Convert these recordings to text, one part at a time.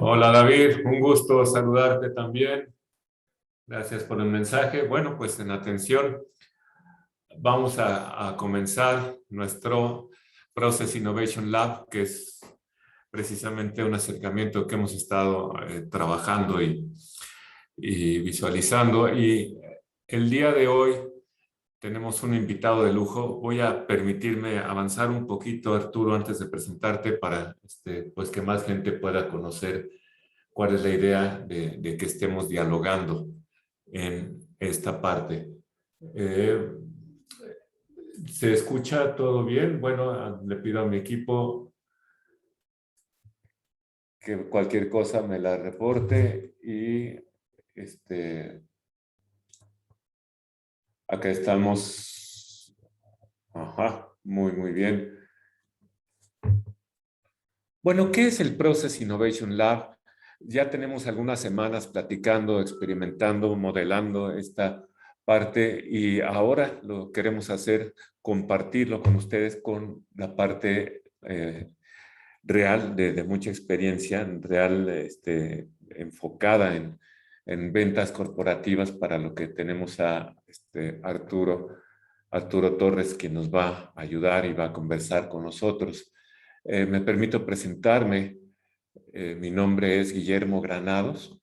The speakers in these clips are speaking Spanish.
Hola David, un gusto saludarte también. Gracias por el mensaje. Bueno, pues en atención, vamos a comenzar nuestro Process Innovation Lab, que es precisamente un acercamiento que hemos estado trabajando y visualizando. Y el día de hoy tenemos un invitado de lujo. Voy a permitirme avanzar un poquito, Arturo, antes de presentarte para pues que más gente pueda conocer cuál es la idea de que estemos dialogando en esta parte. Eh, ¿Se escucha todo bien? Bueno, le pido a mi equipo que cualquier cosa me la reporte y acá estamos. Ajá, muy bien. Bueno, ¿qué es el Process Innovation Lab? Ya tenemos algunas semanas platicando, experimentando, modelando esta parte y ahora lo queremos hacer, compartirlo con ustedes con la parte real de mucha experiencia, real, enfocada en ventas corporativas para lo que tenemos a Arturo Torres, que nos va a ayudar y va a conversar con nosotros. Me permito presentarme. Mi nombre es Guillermo Granados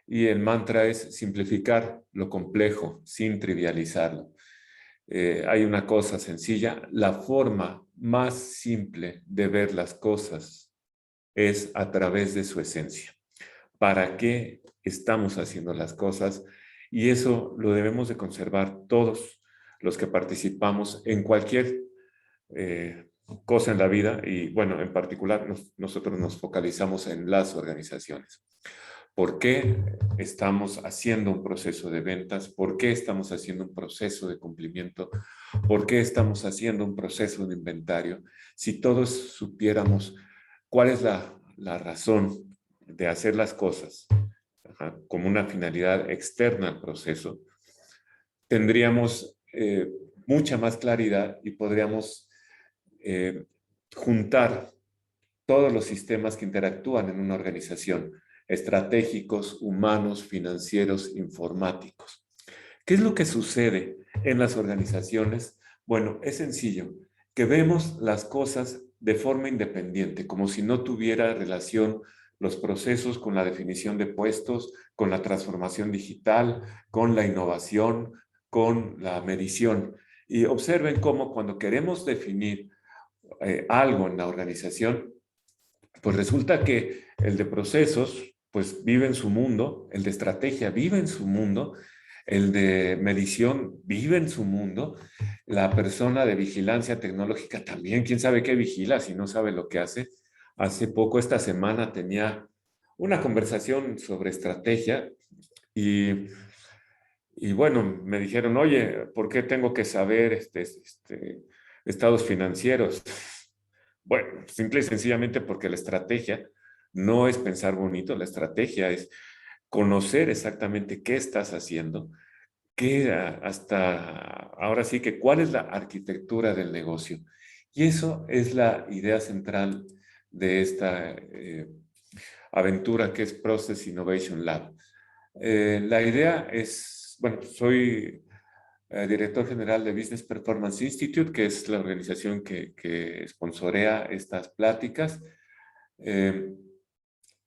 y el mantra es simplificar lo complejo sin trivializarlo. Hay una cosa sencilla: la forma más simple de ver las cosas es a través de su esencia. ¿Para qué estamos haciendo las cosas? Y eso lo debemos de conservar todos los que participamos en cualquier cosa en la vida, y bueno, en particular nosotros nos focalizamos en las organizaciones. ¿Por qué estamos haciendo un proceso de ventas? ¿Por qué estamos haciendo un proceso de cumplimiento? ¿Por qué estamos haciendo un proceso de inventario? Si todos supiéramos cuál es la razón de hacer las cosas, como una finalidad externa al proceso, tendríamos mucha más claridad y podríamos juntar todos los sistemas que interactúan en una organización: estratégicos, humanos, financieros, informáticos. ¿Qué es lo que sucede en las organizaciones? Bueno, es sencillo, que vemos las cosas de forma independiente, como si no tuviera relación los procesos con la definición de puestos, con la transformación digital, con la innovación, con la medición. Y observen cómo cuando queremos definir algo en la organización, pues resulta que el de procesos, pues vive en su mundo, el de estrategia vive en su mundo, el de medición vive en su mundo, la persona de vigilancia tecnológica también, quién sabe qué vigila si no sabe lo que hace. Hace poco, esta semana, tenía una conversación sobre estrategia y, y bueno, me dijeron: oye, ¿por qué tengo que saber estados financieros? Bueno, simple y sencillamente porque la estrategia no es pensar bonito, la estrategia es conocer exactamente qué estás haciendo, qué hasta ahora sí que cuál es la arquitectura del negocio. Y eso es la idea central de esta aventura que es Process Innovation Lab. La idea es, bueno, soy director general de Business Performance Institute, que es la organización que sponsorea estas pláticas. Eh,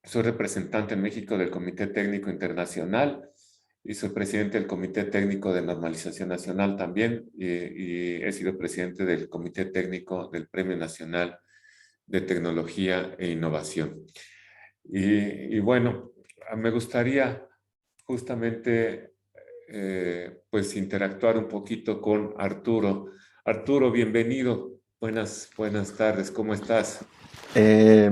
Soy representante en México del Comité Técnico Internacional y soy presidente del Comité Técnico de Normalización Nacional también, y he sido presidente del Comité Técnico del Premio Nacional de Tecnología e Innovación. Y bueno, me gustaría justamente pues interactuar un poquito con Arturo. Arturo, bienvenido. Buenas tardes, ¿cómo estás? Eh,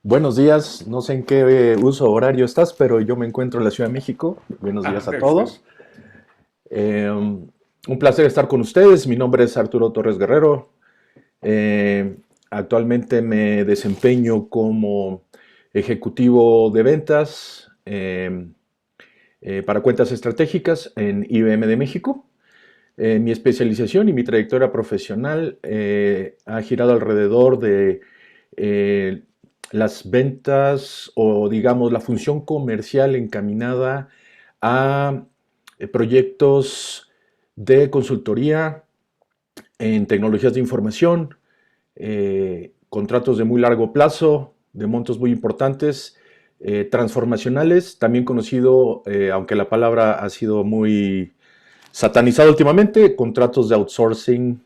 Buenos días, no sé en qué uso horario estás, pero yo me encuentro en la Ciudad de México. Buenos días a Excelente. todos. Un placer estar con ustedes. Mi nombre es Arturo Torres Guerrero. Eh, Actualmente me desempeño como ejecutivo de ventas para cuentas estratégicas en IBM de México. Mi especialización y mi trayectoria profesional ha girado alrededor de las ventas o digamos la función comercial encaminada a proyectos de consultoría en tecnologías de información, contratos de muy largo plazo, de montos muy importantes, transformacionales, también conocido, aunque la palabra ha sido muy satanizada últimamente, contratos de outsourcing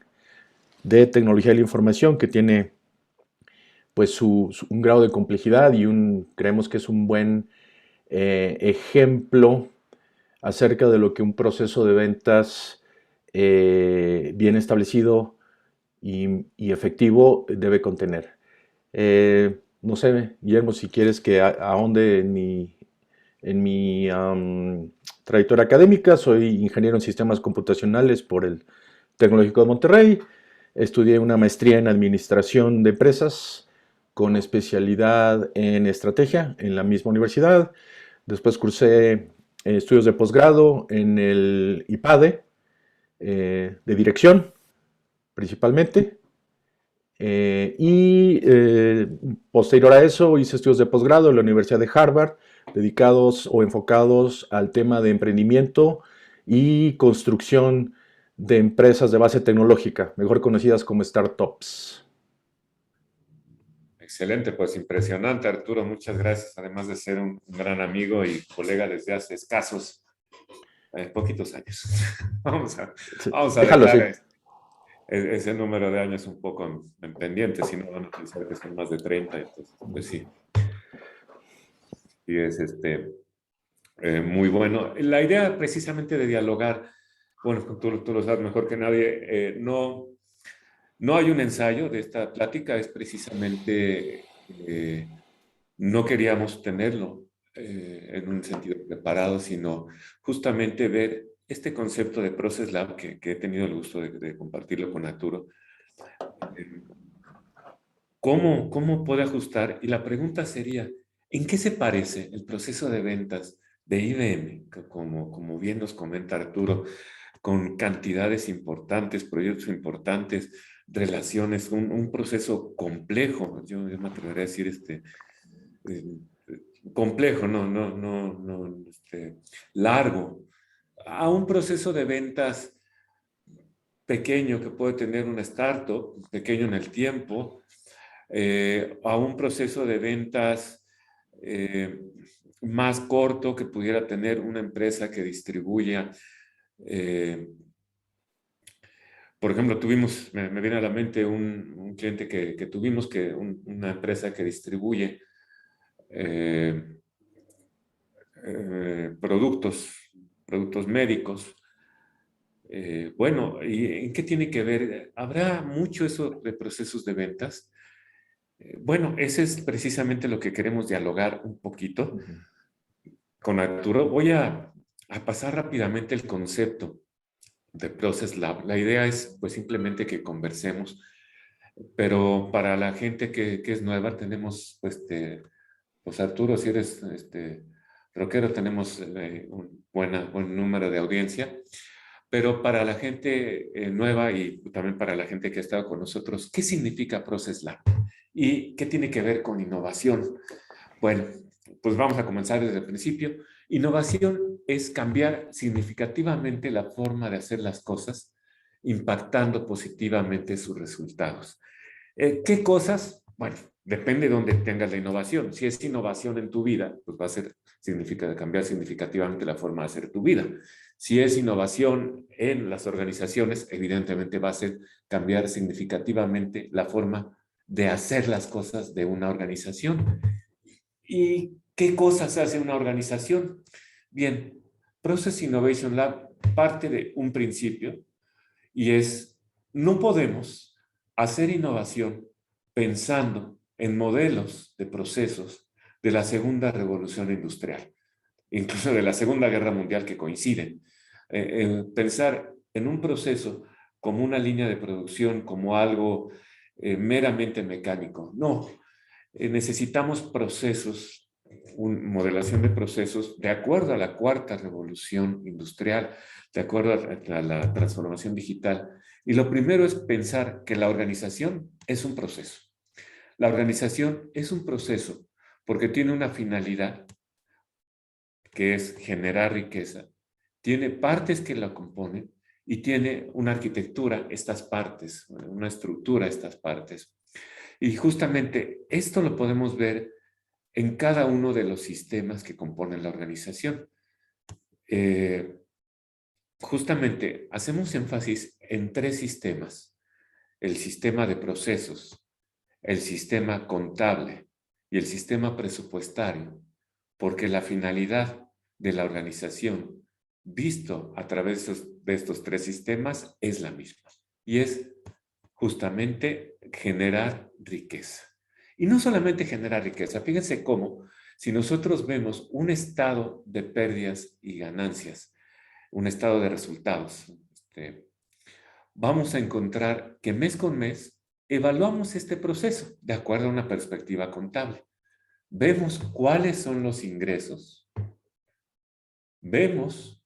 de tecnología de la información que tiene pues un grado de complejidad y creemos que es un buen ejemplo acerca de lo que un proceso de ventas bien establecido y efectivo debe contener. No sé, Guillermo, si quieres que ahonde en mi trayectoria académica. Soy ingeniero en sistemas computacionales por el Tecnológico de Monterrey. Estudié una maestría en administración de empresas con especialidad en estrategia en la misma universidad. Después cursé estudios de posgrado en el IPADE, de dirección principalmente. Posterior a eso hice estudios de posgrado en la Universidad de Harvard, dedicados o enfocados al tema de emprendimiento y construcción de empresas de base tecnológica, mejor conocidas como startups. Excelente, pues impresionante, Arturo. Muchas gracias. Además de ser un gran amigo y colega desde hace escasos, poquitos años. Vamos a, vamos a Déjalo dejar así. ese número de años un poco en pendiente, si no van a pensar que son más de 30. Entonces, pues sí, y es muy bueno. La idea precisamente de dialogar, bueno, tú lo sabes mejor que nadie, no hay un ensayo de esta plática, es precisamente, no queríamos tenerlo en un sentido preparado, sino justamente ver este concepto de Process Lab que he tenido el gusto de compartirlo con Arturo. eh, ¿Cómo puede ajustar? Y la pregunta sería, ¿en qué se parece el proceso de ventas de IBM, como bien nos comenta Arturo, con cantidades importantes, proyectos importantes, relaciones, un proceso complejo? Yo me atrevería a decir eh, complejo, largo, a un proceso de ventas pequeño que puede tener una startup, pequeño en el tiempo, a un proceso de ventas eh, más corto que pudiera tener una empresa que distribuya. eh, por ejemplo, me viene a la mente un cliente que tuvimos, una empresa que distribuye eh, productos médicos. Bueno, ¿y en qué tiene que ver? ¿Habrá mucho eso de procesos de ventas? Bueno, ese es precisamente lo que queremos dialogar un poquito con Arturo. Voy a pasar rápidamente el concepto de Process Lab. La idea es pues simplemente que conversemos, pero para la gente que es nueva tenemos pues Arturo, si eres rockero, tenemos un buen número de audiencia, pero para la gente nueva y también para la gente que ha estado con nosotros, ¿qué significa Process Lab? ¿Y qué tiene que ver con innovación? Bueno, pues vamos a comenzar desde el principio. Innovación es cambiar significativamente la forma de hacer las cosas, impactando positivamente sus resultados. ¿Qué cosas? Bueno, depende de dónde tengas la innovación. Si es innovación en tu vida, pues va a ser, significa cambiar significativamente la forma de hacer tu vida. Si es innovación en las organizaciones, evidentemente va a ser cambiar significativamente la forma de hacer las cosas de una organización. ¿Y qué cosas hace una organización? Bien, Process Innovation Lab parte de un principio y es, no podemos hacer innovación pensando en modelos de procesos de la segunda revolución industrial, incluso de la Segunda Guerra Mundial que coinciden. Pensar en un proceso como una línea de producción, como algo meramente mecánico. No, necesitamos procesos, modelación de procesos de acuerdo a la cuarta revolución industrial, de acuerdo a la transformación digital. Y lo primero es pensar que la organización es un proceso. La organización es un proceso porque tiene una finalidad que es generar riqueza, tiene partes que la componen y tiene una arquitectura, estas partes, una estructura, estas partes. Y justamente esto lo podemos ver en cada uno de los sistemas que componen la organización. Justamente hacemos énfasis en tres sistemas: el sistema de procesos, el sistema contable y el sistema presupuestario, porque la finalidad de la organización, visto a través de estos tres sistemas, es la misma, y es justamente generar riqueza. Y no solamente generar riqueza, fíjense cómo, si nosotros vemos un estado de pérdidas y ganancias, un estado de resultados, vamos a encontrar que mes con mes evaluamos este proceso de acuerdo a una perspectiva contable. Vemos cuáles son los ingresos, vemos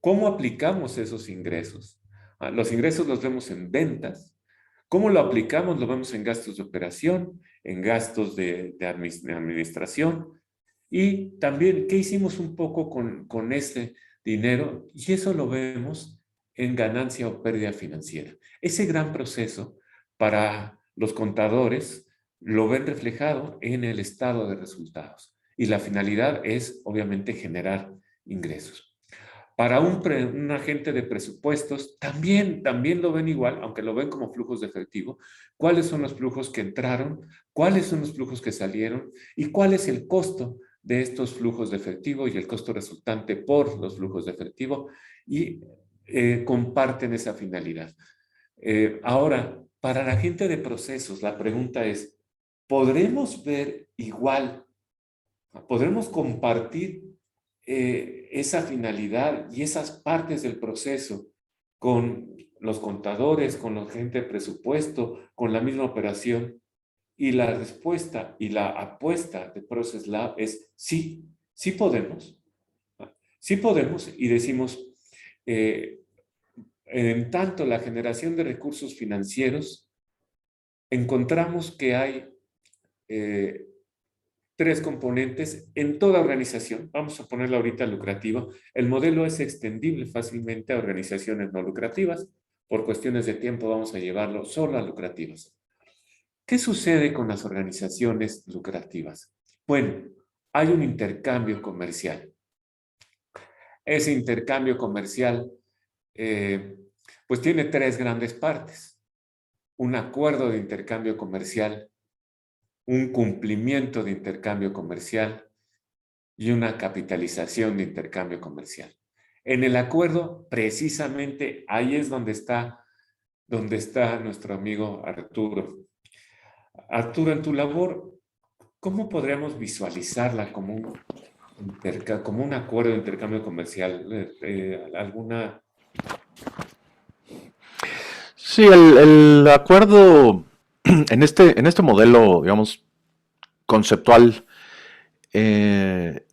cómo aplicamos esos ingresos. Los ingresos los vemos en ventas. ¿Cómo lo aplicamos? Lo vemos en gastos de operación, en gastos de administración. Y también, ¿qué hicimos un poco con este dinero? Y eso lo vemos en ganancia o pérdida financiera. Ese gran proceso para los contadores lo ven reflejado en el estado de resultados. Y la finalidad es, obviamente, generar ingresos. Para un agente de presupuestos, también lo ven igual, aunque lo ven como flujos de efectivo. ¿Cuáles son los flujos que entraron? ¿Cuáles son los flujos que salieron? ¿Y cuál es el costo de estos flujos de efectivo y el costo resultante por los flujos de efectivo? Y comparten esa finalidad. Ahora, para la gente de procesos, la pregunta es, ¿podremos ver igual? ¿Podremos compartir esa finalidad y esas partes del proceso con los contadores, con la gente de presupuesto, con la misma operación? Y la respuesta y la apuesta de Process Lab es sí, sí podemos. Sí podemos, y decimos, en tanto la generación de recursos financieros, encontramos que hay tres componentes en toda organización. Vamos a ponerlo ahorita lucrativo. El modelo es extendible fácilmente a organizaciones no lucrativas. Por cuestiones de tiempo vamos a llevarlo solo a lucrativas. ¿Qué sucede con las organizaciones lucrativas? Bueno, hay un intercambio comercial. Ese intercambio comercial pues tiene tres grandes partes: un acuerdo de intercambio comercial, un cumplimiento de intercambio comercial y una capitalización de intercambio comercial. En el acuerdo, precisamente ahí es donde está nuestro amigo Arturo. Arturo, en tu labor, ¿cómo podríamos visualizarla como un acuerdo de intercambio comercial? ¿Alguna? Sí, el acuerdo en este modelo, digamos, conceptual, eh,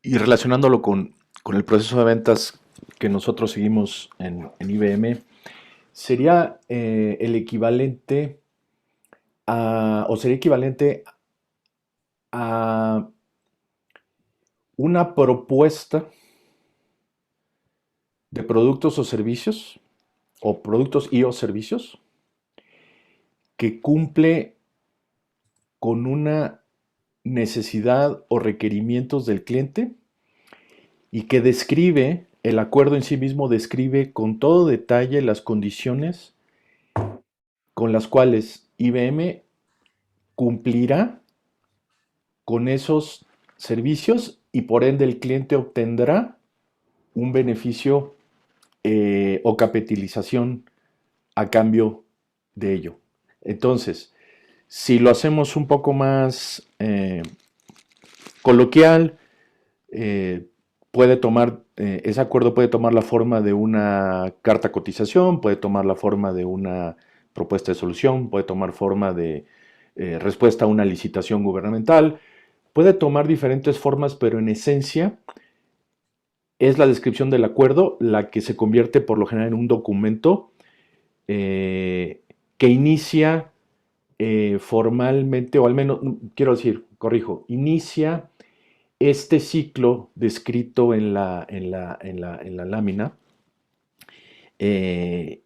y relacionándolo con el proceso de ventas que nosotros seguimos en IBM, sería el equivalente o sería equivalente a una propuesta de productos o servicios, o productos y o servicios, que cumple con una necesidad o requerimientos del cliente y que describe, el acuerdo en sí mismo describe con todo detalle las condiciones con las cuales IBM cumplirá con esos servicios y por ende el cliente obtendrá un beneficio o capitalización a cambio de ello. Entonces, si lo hacemos un poco más coloquial, ese acuerdo puede tomar la forma de una carta cotización, puede tomar la forma de una propuesta de solución, puede tomar forma de respuesta a una licitación gubernamental, puede tomar diferentes formas, pero en esencia es la descripción del acuerdo la que se convierte por lo general en un documento que inicia formalmente, o al menos, quiero decir, corrijo, inicia este ciclo descrito en la lámina eh,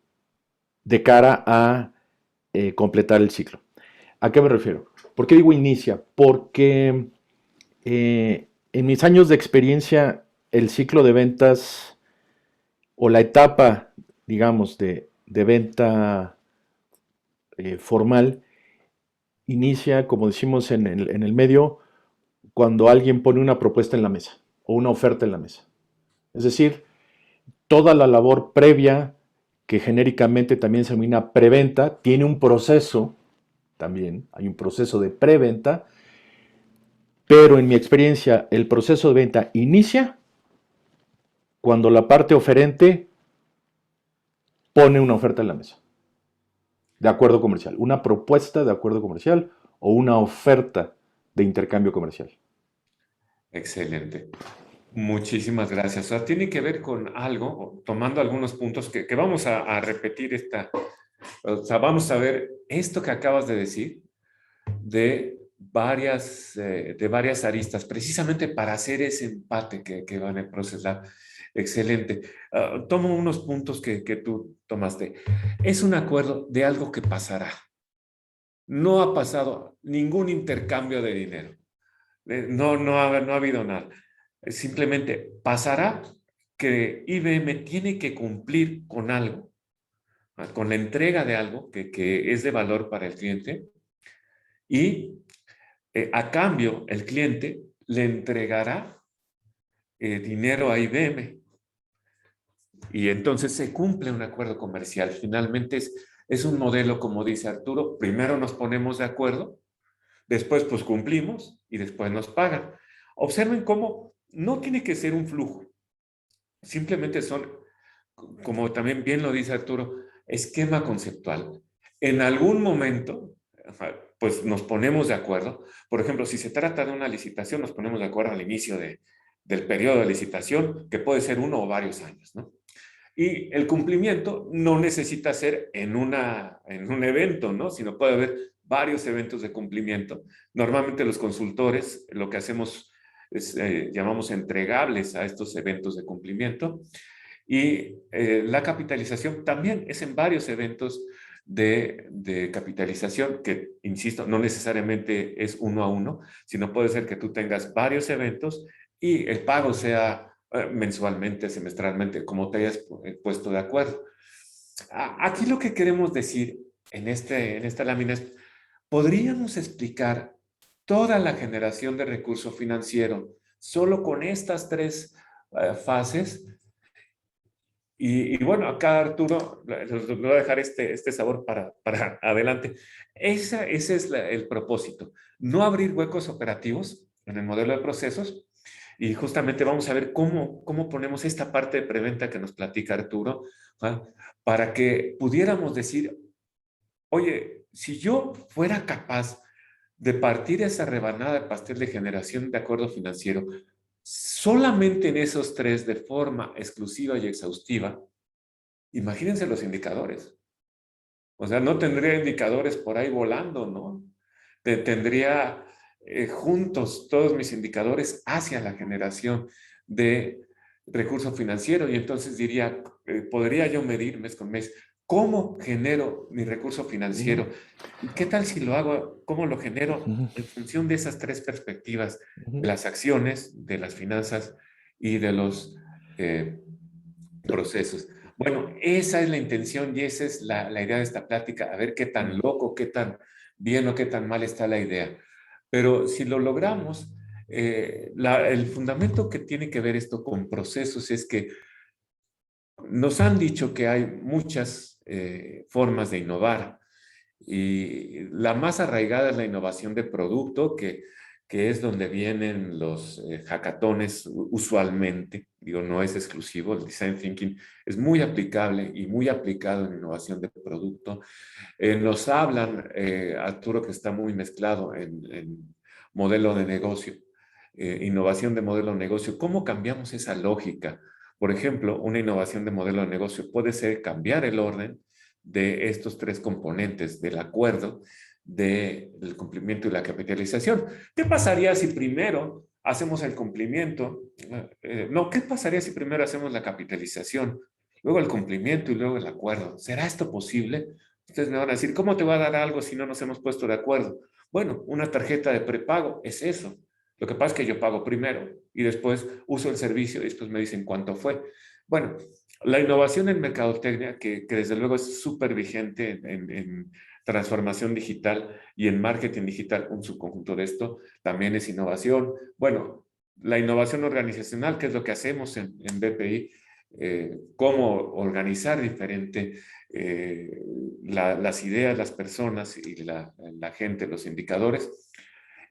de cara a completar el ciclo. ¿A qué me refiero? ¿Por qué digo inicia? Porque en mis años de experiencia, el ciclo de ventas o la etapa, digamos, de venta formal inicia, como decimos en el medio, cuando alguien pone una propuesta en la mesa o una oferta en la mesa. Es decir, toda la labor previa, que genéricamente también se denomina preventa, tiene un proceso, también hay un proceso de preventa, pero en mi experiencia el proceso de venta inicia cuando la parte oferente pone una oferta en la mesa, de acuerdo comercial, una propuesta de acuerdo comercial o una oferta de intercambio comercial. Excelente. Muchísimas gracias. O sea, tiene que ver con algo, tomando algunos puntos que vamos a repetir o sea, vamos a ver esto que acabas de decir de varias aristas, precisamente para hacer ese empate que van a procesar. Excelente. Tomo unos puntos que tú tomaste. Es un acuerdo de algo que pasará. No ha pasado ningún intercambio de dinero. No ha habido nada. Simplemente pasará que IBM tiene que cumplir con algo, con la entrega de algo que es de valor para el cliente y a cambio el cliente le entregará dinero a IBM y entonces se cumple un acuerdo comercial. Finalmente es un modelo, como dice Arturo, primero nos ponemos de acuerdo, después pues cumplimos y después nos pagan. Observen cómo no tiene que ser un flujo, simplemente son, como también bien lo dice Arturo, esquema conceptual. En algún momento, pues nos ponemos de acuerdo. Por ejemplo, si se trata de una licitación, nos ponemos de acuerdo al inicio del periodo de licitación, que puede ser 1 o varios años, ¿no? Y el cumplimiento no necesita ser en un evento, ¿no? Sino puede haber varios eventos de cumplimiento. Normalmente los consultores lo que hacemos es, llamamos entregables a estos eventos de cumplimiento. Y la capitalización también es en varios eventos de capitalización, que, insisto, no necesariamente es 1 a 1, sino puede ser que tú tengas varios eventos y el pago sea mensualmente, semestralmente, como te hayas puesto de acuerdo. Aquí lo que queremos decir en esta lámina es, podríamos explicar toda la generación de recurso financiero solo con estas tres fases. Y bueno, acá Arturo, les voy a dejar este sabor para adelante. Ese es el propósito, no abrir huecos operativos en el modelo de procesos. Y justamente vamos a ver cómo ponemos esta parte de preventa que nos platica Arturo, ¿va? Para que pudiéramos decir, oye, si yo fuera capaz de partir esa rebanada de pastel de generación de acuerdo financiero, solamente en esos tres de forma exclusiva y exhaustiva, imagínense los indicadores. O sea, no tendría indicadores por ahí volando, ¿no? Tendría juntos todos mis indicadores hacia la generación de recurso financiero y entonces diría, podría yo medir mes con mes cómo genero mi recurso Ujú, financiero y qué tal si lo hago, cómo lo genero ujú, en función de esas tres perspectivas, de ujú. las acciones, de las finanzas y de los eh, procesos. Bueno, esa es la intención y esa es la idea de esta plática, a ver qué tan loco, qué tan bien o qué tan mal está la idea. Pero si lo logramos, el fundamento que tiene que ver esto con procesos es que nos han dicho que hay muchas formas de innovar y la más arraigada es la innovación de producto, que es donde vienen los hackatones usualmente. Digo, no es exclusivo, el design thinking es muy aplicable y muy aplicado en innovación de producto. Nos hablan, Arturo, que está muy mezclado en modelo de negocio, innovación de modelo de negocio. ¿Cómo cambiamos esa lógica? Por ejemplo, una innovación de modelo de negocio puede ser cambiar el orden de estos tres componentes del acuerdo del cumplimiento y la capitalización. ¿Qué pasaría si primero hacemos el cumplimiento? No, ¿qué pasaría si primero hacemos la capitalización, luego el cumplimiento y luego el acuerdo? ¿Será esto posible? Ustedes me van a decir, ¿cómo te va a dar algo si no nos hemos puesto de acuerdo? Bueno, una tarjeta de prepago es eso. Lo que pasa es que yo pago primero y después uso el servicio y después me dicen cuánto fue. Bueno, la innovación en mercadotecnia, que desde luego es súper vigente en transformación digital y en marketing digital, un subconjunto de esto, también es innovación. Bueno, la innovación organizacional, que es lo que hacemos en BPI, cómo organizar diferente las ideas, las personas y la gente, los indicadores.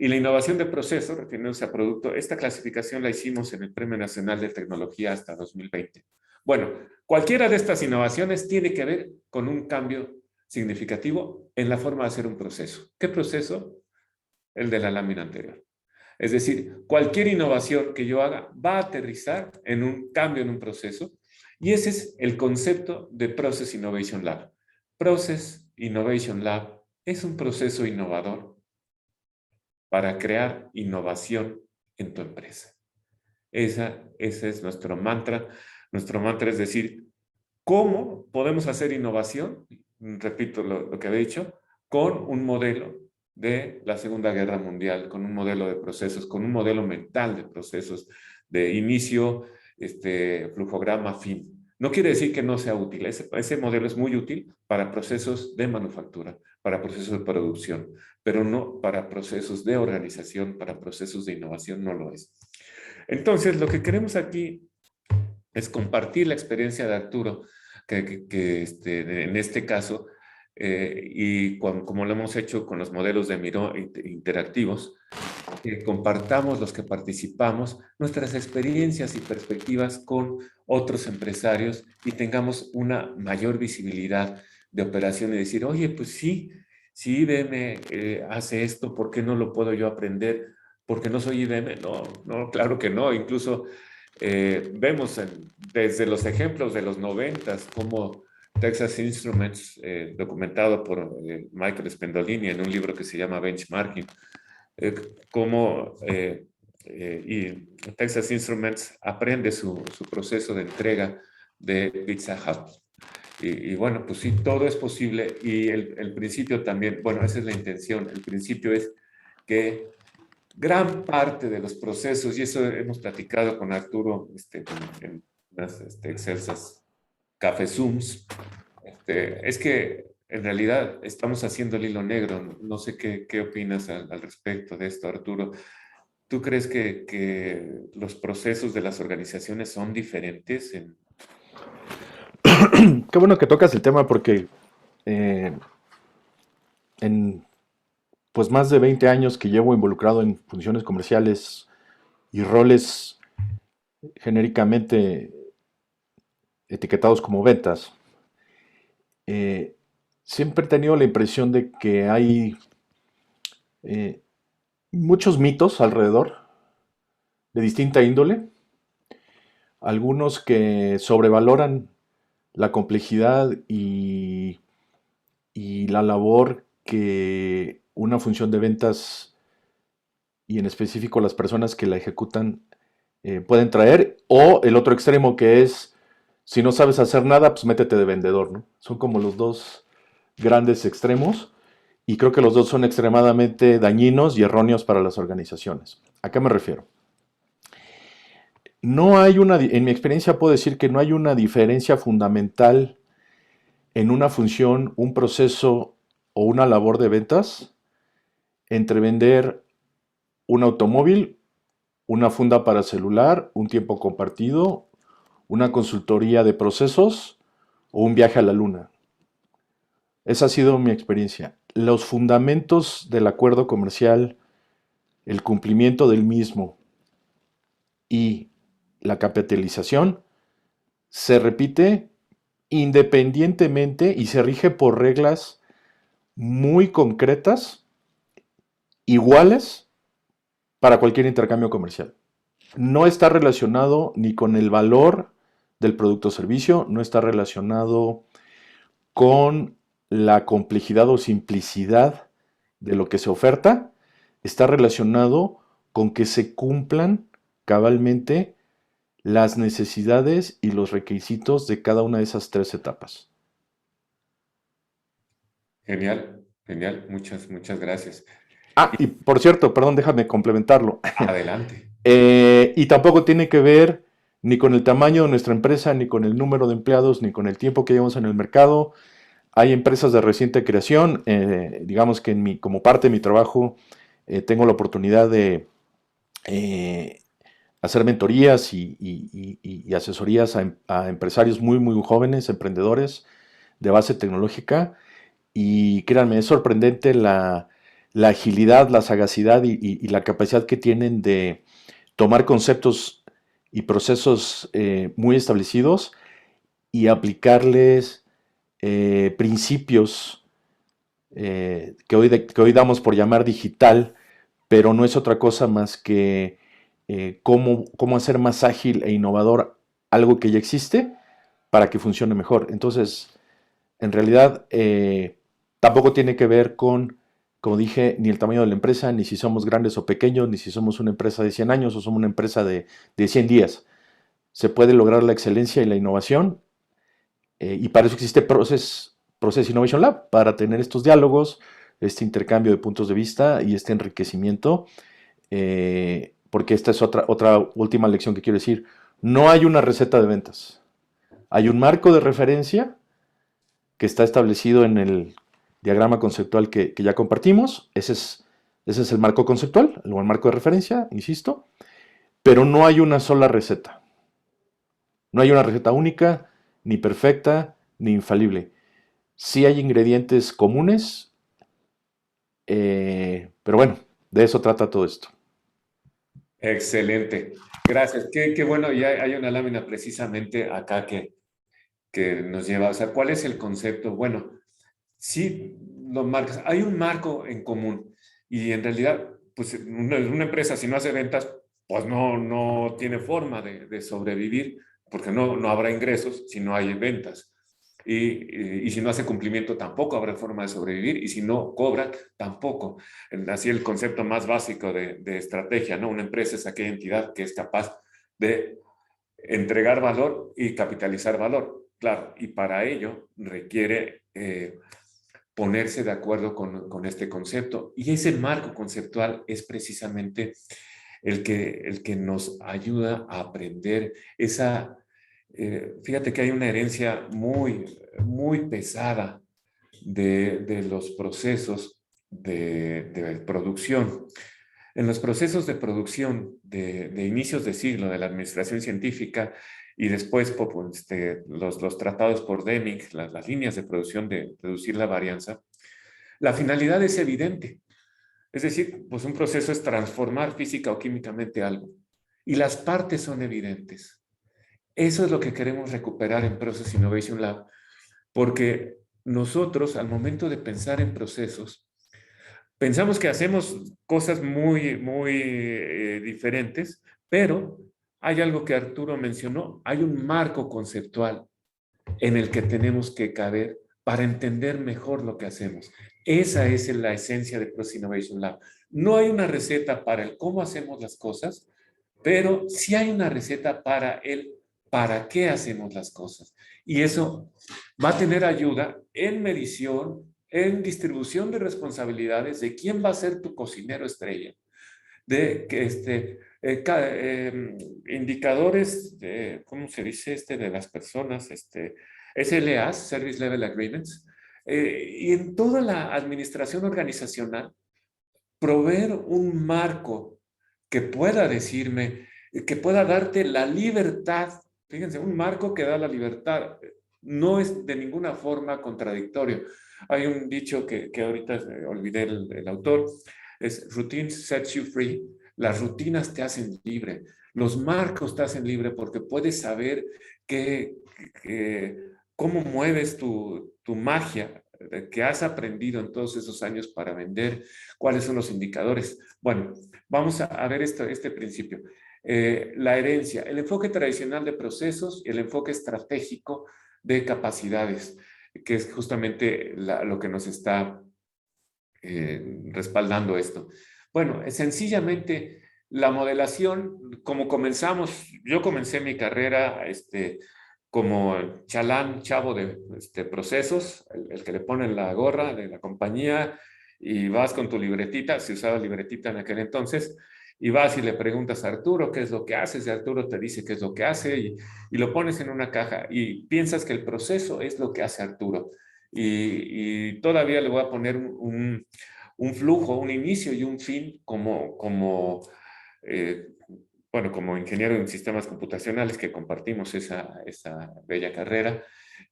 Y la innovación de procesos, refiriéndose a producto, esta clasificación la hicimos en el Premio Nacional de Tecnología hasta 2020. Bueno, cualquiera de estas innovaciones tiene que ver con un cambio significativo en la forma de hacer un proceso. ¿Qué proceso? El de la lámina anterior. Es decir, cualquier innovación que yo haga va a aterrizar en un cambio en un proceso y ese es el concepto de Process Innovation Lab. Process Innovation Lab es un proceso innovador para crear innovación en tu empresa. Ese es nuestro mantra. Nuestro mantra es decir, ¿cómo podemos hacer innovación? Repito lo que había dicho, con un modelo de la Segunda Guerra Mundial, con un modelo de procesos, con un modelo mental de procesos, de inicio, flujograma, fin. No quiere decir que no sea útil. Ese modelo es muy útil para procesos de manufactura, para procesos de producción, pero no para procesos de organización, para procesos de innovación, no lo es. Entonces, lo que queremos aquí es compartir la experiencia de Arturo, en este caso, y como lo hemos hecho con los modelos de Miro interactivos, que compartamos los que participamos nuestras experiencias y perspectivas con otros empresarios y tengamos una mayor visibilidad de operación y decir, oye, pues sí, si IBM hace esto, ¿por qué no lo puedo yo aprender? ¿Porque no soy IBM? No, no, claro que no. Incluso vemos desde los ejemplos de los 90s como Texas Instruments, documentado por Michael Spendolini en un libro que se llama Benchmarking, cómo y Texas Instruments aprende su proceso de entrega de Pizza Hut. Y bueno, pues sí, todo es posible y el principio también, bueno, esa es la intención, el principio es que gran parte de los procesos, y eso hemos platicado con Arturo en unas excelsas café Zooms, es que en realidad estamos haciendo el hilo negro. No sé qué opinas al respecto de esto, Arturo. ¿Tú crees que los procesos de las organizaciones son diferentes? Qué bueno que tocas el tema porque eh, en pues más de 20 años que llevo involucrado en funciones comerciales y roles genéricamente etiquetados como ventas, eh, siempre he tenido la impresión de que hay eh, muchos mitos alrededor de distinta índole, algunos que sobrevaloran la complejidad y la labor que una función de ventas y en específico las personas que la ejecutan pueden traer, o el otro extremo que es, si no sabes hacer nada, pues métete de vendedor, ¿no? Son como los dos grandes extremos y creo que los dos son extremadamente dañinos y erróneos para las organizaciones. ¿A qué me refiero? No hay en mi experiencia puedo decir que no hay una diferencia fundamental en una función, un proceso o una labor de ventas entre vender un automóvil, una funda para celular, un tiempo compartido, una consultoría de procesos o un viaje a la luna. Esa ha sido mi experiencia. Los fundamentos del acuerdo comercial, el cumplimiento del mismo y la capitalización se repite independientemente y se rige por reglas muy concretas, iguales para cualquier intercambio comercial. No está relacionado ni con el valor del producto o servicio, no está relacionado con la complejidad o simplicidad de lo que se oferta está relacionado con que se cumplan cabalmente las necesidades y los requisitos de cada una de esas tres etapas. Genial, genial. Muchas gracias. Ah, y por cierto, perdón, déjame complementarlo. Adelante. Y tampoco tiene que ver ni con el tamaño de nuestra empresa, ni con el número de empleados, ni con el tiempo que llevamos en el mercado. Hay empresas de reciente creación. Digamos que como parte de mi trabajo tengo la oportunidad de eh, hacer mentorías y asesorías a empresarios muy jóvenes, emprendedores de base tecnológica. Y créanme, es sorprendente la agilidad, la sagacidad y la capacidad que tienen de tomar conceptos y procesos muy establecidos y aplicarles principios que hoy damos por llamar digital, pero no es otra cosa más que cómo hacer más ágil e innovador algo que ya existe para que funcione mejor. Entonces, en realidad, tampoco tiene que ver con, como dije, ni el tamaño de la empresa, ni si somos grandes o pequeños, ni si somos una empresa de 100 años o somos una empresa de 100 días. Se puede lograr la excelencia y la innovación, y para eso existe Process Innovation Lab, para tener estos diálogos, este intercambio de puntos de vista y este enriquecimiento, porque esta es otra última lección que quiero decir. No hay una receta de ventas. Hay un marco de referencia que está establecido en el diagrama conceptual que ya compartimos. Ese es el marco conceptual, el marco de referencia, insisto, pero no hay una sola receta. No hay una receta única, ni perfecta, ni infalible. Sí hay ingredientes comunes, pero bueno, de eso trata todo esto. Excelente. Gracias. Qué bueno. Y hay una lámina precisamente acá que nos lleva. O sea, ¿cuál es el concepto? Bueno, sí, lo marcas. Hay un marco en común. Y en realidad, pues una empresa, si no hace ventas, pues no tiene forma de sobrevivir, porque no habrá ingresos si no hay ventas. Y si no hace cumplimiento, tampoco habrá forma de sobrevivir. Y si no cobra, tampoco. Así el concepto más básico de estrategia, ¿no? Una empresa es aquella entidad que es capaz de entregar valor y capitalizar valor. Claro, y para ello requiere ponerse de acuerdo con este concepto. Y ese marco conceptual es precisamente el que nos ayuda a aprender esa. Fíjate que hay una herencia muy pesada de los procesos de producción. En los procesos de producción de inicios de siglo de la administración científica y después los tratados por Deming, las líneas de producción de reducir la varianza, la finalidad es evidente. Es decir, pues un proceso es transformar física o químicamente algo y las partes son evidentes. Eso es lo que queremos recuperar en Process Innovation Lab, porque nosotros al momento de pensar en procesos, pensamos que hacemos cosas muy diferentes, pero hay algo que Arturo mencionó, hay un marco conceptual en el que tenemos que caber para entender mejor lo que hacemos. Esa es la esencia de Process Innovation Lab. No hay una receta para el cómo hacemos las cosas, pero sí hay una receta para el para qué hacemos las cosas. Y eso va a tener ayuda en medición, en distribución de responsabilidades de quién va a ser tu cocinero estrella, de que indicadores de, ¿cómo se dice? De las personas, SLAs, Service Level Agreements, y en toda la administración organizacional, proveer un marco que pueda decirme, que pueda darte la libertad. Fíjense, un marco que da la libertad no es de ninguna forma contradictorio. Hay un dicho que ahorita olvidé el autor, es routines sets you free. Las rutinas te hacen libre, los marcos te hacen libre porque puedes saber cómo mueves tu magia que has aprendido en todos esos años para vender, cuáles son los indicadores. Bueno, vamos a ver este principio. La herencia, el enfoque tradicional de procesos y el enfoque estratégico de capacidades, que es justamente lo que nos está respaldando esto. Bueno, sencillamente la modelación, como comenzamos, yo comencé mi carrera como chalán, chavo de procesos, el que le ponen la gorra de la compañía y vas con tu libretita, se usaba libretita en aquel entonces, y vas y le preguntas a Arturo qué es lo que haces, y Arturo te dice qué es lo que hace, y lo pones en una caja y piensas que el proceso es lo que hace Arturo. Y todavía le voy a poner un flujo, un inicio y un fin eh, bueno, como ingeniero en sistemas computacionales que compartimos esa bella carrera,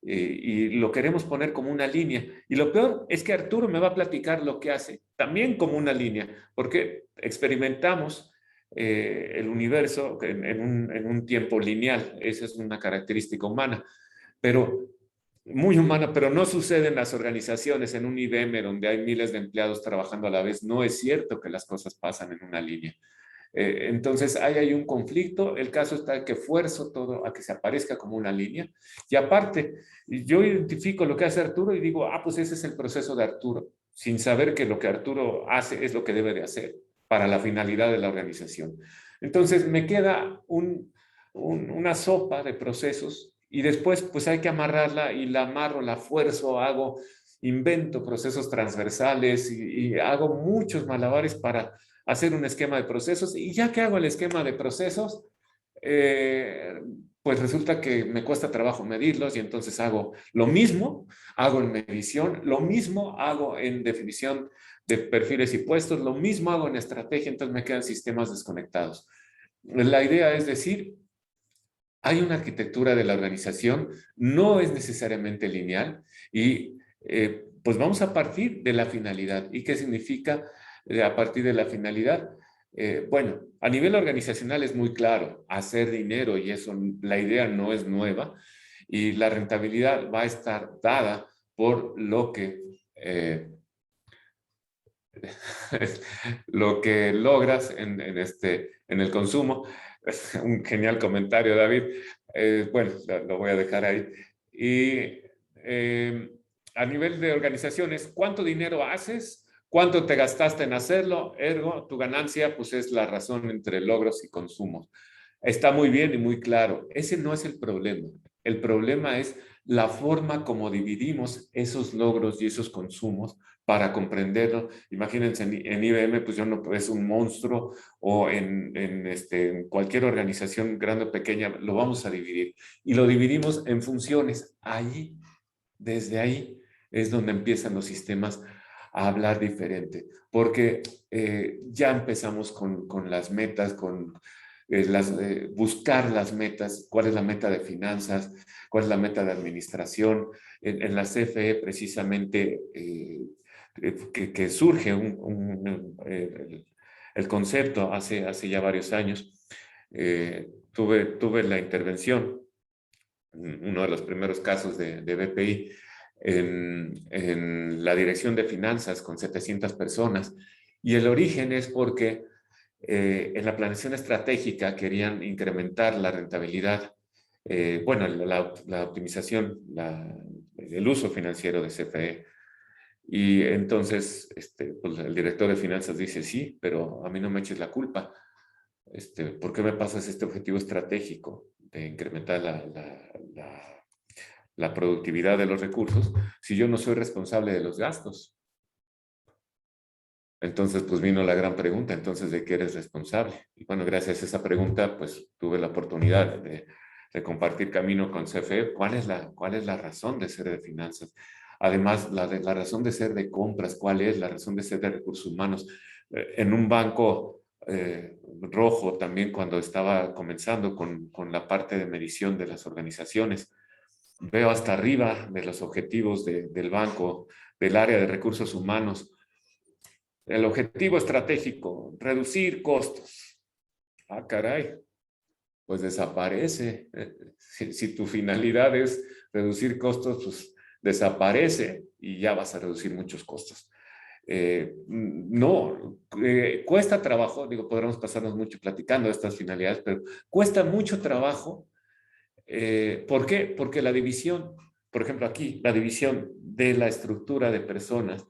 y lo queremos poner como una línea. Y lo peor es que Arturo me va a platicar lo que hace, también como una línea, porque experimentamos el universo en un tiempo lineal. Esa es una característica humana, pero muy humana, pero no sucede en las organizaciones, en un IBM donde hay miles de empleados trabajando a la vez. No es cierto que las cosas pasan en una línea. Entonces, ahí hay un conflicto. El caso está que fuerzo todo a que se aparezca como una línea. Y aparte, yo identifico lo que hace Arturo y digo, ah, pues ese es el proceso de Arturo, sin saber que lo que Arturo hace es lo que debe de hacer para la finalidad de la organización. Entonces, me queda una sopa de procesos y después, pues hay que amarrarla y la amarro, la fuerzo, invento procesos transversales y hago muchos malabares para hacer un esquema de procesos, y ya que hago el esquema de procesos, eh, pues resulta que me cuesta trabajo medirlos, y entonces hago lo mismo, hago en medición, lo mismo hago en definición de perfiles y puestos, lo mismo hago en estrategia, entonces me quedan sistemas desconectados. La idea es decir, hay una arquitectura de la organización, no es necesariamente lineal, y pues vamos a partir de la finalidad. ¿Y qué significa a partir de la finalidad? Bueno, a nivel organizacional es muy claro, hacer dinero, y eso, la idea no es nueva, y la rentabilidad va a estar dada por lo que logras en el consumo. Un genial comentario, David. Bueno, lo voy a dejar ahí. Y a nivel de organizaciones, ¿cuánto dinero haces? ¿Cuánto te gastaste en hacerlo? Ergo, tu ganancia, pues es la razón entre logros y consumos. Está muy bien y muy claro. Ese no es el problema. El problema es la forma como dividimos esos logros y esos consumos para comprenderlo. Imagínense, en IBM, pues yo no es un monstruo, o en cualquier organización grande o pequeña, lo vamos a dividir. Y lo dividimos en funciones. Ahí, desde ahí, es donde empiezan los sistemas a hablar diferente, porque ya empezamos con las metas, buscar las metas, cuál es la meta de finanzas, cuál es la meta de administración. En la CFE, precisamente, que surge el concepto hace ya varios años. Tuve la intervención, uno de los primeros casos de BPI, en la dirección de finanzas con 700 personas. Y el origen es porque en la planeación estratégica querían incrementar la rentabilidad, bueno, la optimización, el uso financiero de CFE. Y entonces pues el director de finanzas dice, sí, pero a mí no me eches la culpa. ¿Por qué me pasas este objetivo estratégico de incrementar la productividad de los recursos si yo no soy responsable de los gastos? Entonces, pues vino la gran pregunta, entonces, ¿de qué eres responsable? Y bueno, gracias a esa pregunta, pues tuve la oportunidad de compartir camino con CFE. ¿Cuál es la razón de ser de finanzas? Además, la razón de ser de compras, ¿cuál es la razón de ser de recursos humanos? En un banco rojo, también cuando estaba comenzando con la parte de medición de las organizaciones, veo hasta arriba de los objetivos del banco, del área de recursos humanos, el objetivo estratégico, reducir costos. Ah, caray, pues desaparece. Si tu finalidad es reducir costos, pues desaparece y ya vas a reducir muchos costos. No, cuesta trabajo, digo, podremos pasarnos mucho platicando de estas finalidades, pero cuesta mucho trabajo. ¿Por qué? Porque la división, por ejemplo aquí, la división de la estructura de personas,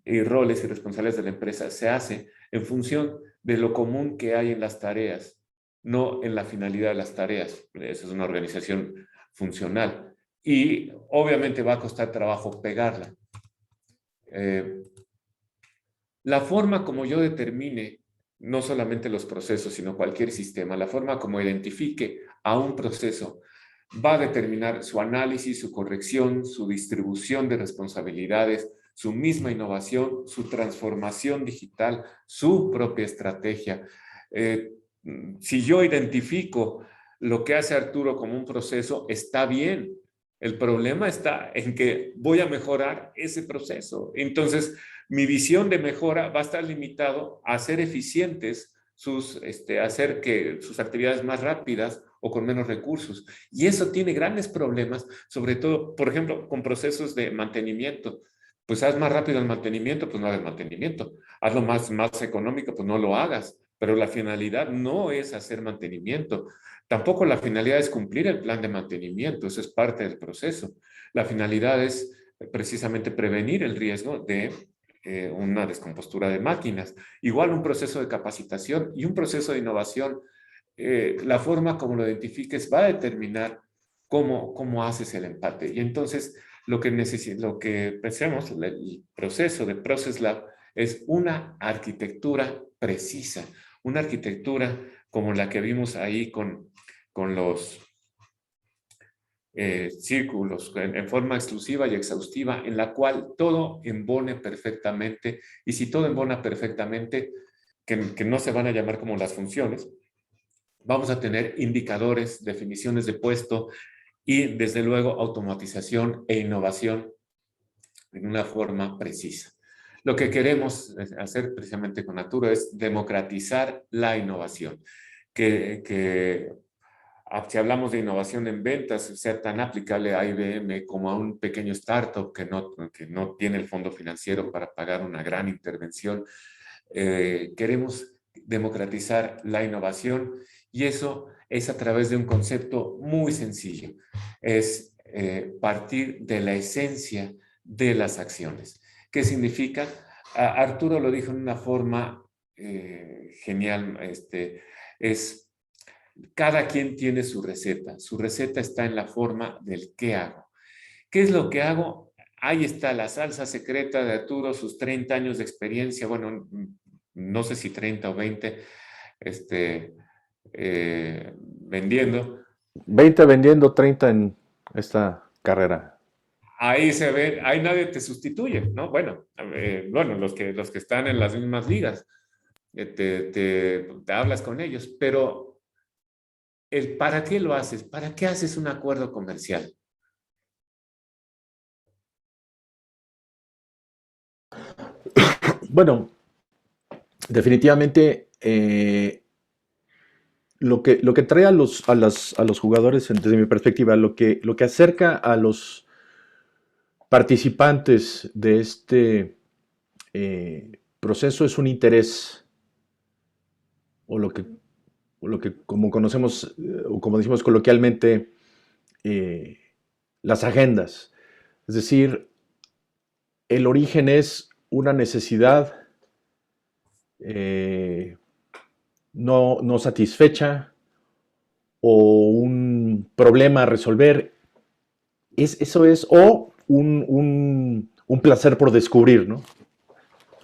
y roles y responsabilidades de la empresa se hace en función de lo común que hay en las tareas, no en la finalidad de las tareas. Esa es una organización funcional. Y obviamente va a costar trabajo pegarla. La forma como yo determine no solamente los procesos, sino cualquier sistema, la forma como identifique a un proceso va a determinar su análisis, su corrección, su distribución de responsabilidades, su misma innovación, su transformación digital, su propia estrategia. Si yo identifico lo que hace Arturo como un proceso, está bien. El problema está en que voy a mejorar ese proceso. Entonces, mi visión de mejora va a estar limitado a ser eficientes, hacer que sus actividades más rápidas o con menos recursos. Y eso tiene grandes problemas, sobre todo, por ejemplo, con procesos de mantenimiento. Pues haz más rápido el mantenimiento, pues no hagas mantenimiento. Hazlo más económico, pues no lo hagas. Pero la finalidad no es hacer mantenimiento. Tampoco la finalidad es cumplir el plan de mantenimiento, eso es parte del proceso. La finalidad es precisamente prevenir el riesgo de una descompostura de máquinas. Igual un proceso de capacitación y un proceso de innovación, la forma como lo identifiques va a determinar cómo haces el empate. Y entonces lo que pensemos, el proceso de Process Lab es una arquitectura precisa, una arquitectura como la que vimos ahí con los círculos en forma exclusiva y exhaustiva, en la cual todo embone perfectamente, y si todo embona perfectamente, que no se van a llamar como las funciones, vamos a tener indicadores, definiciones de puesto y desde luego automatización e innovación en una forma precisa. Lo que queremos hacer precisamente con Arturo es democratizar la innovación, que si hablamos de innovación en ventas, sea tan aplicable a IBM como a un pequeño startup que no tiene el fondo financiero para pagar una gran intervención. Queremos democratizar la innovación y eso es a través de un concepto muy sencillo. Es partir de la esencia de las acciones. ¿Qué significa? Arturo lo dijo en una forma genial. Es cada quien tiene su receta. Su receta está en la forma del qué hago. ¿Qué es lo que hago? Ahí está la salsa secreta de Arturo, sus 30 años de experiencia, bueno, no sé si 30 o 20, vendiendo. 20 vendiendo, 30 en esta carrera. Ahí se ve, ahí nadie te sustituye, ¿no? Bueno, los que están en las mismas ligas, te hablas con ellos, pero ¿para qué lo haces? ¿Para qué haces un acuerdo comercial? Bueno, definitivamente lo que trae a los jugadores, desde mi perspectiva, lo que acerca a los participantes de este proceso es un interés, o lo que como conocemos, o como decimos coloquialmente, eh, las agendas. Es decir, el origen es una necesidad eh, no satisfecha o un problema a resolver. Eso es, o un placer por descubrir, ¿no?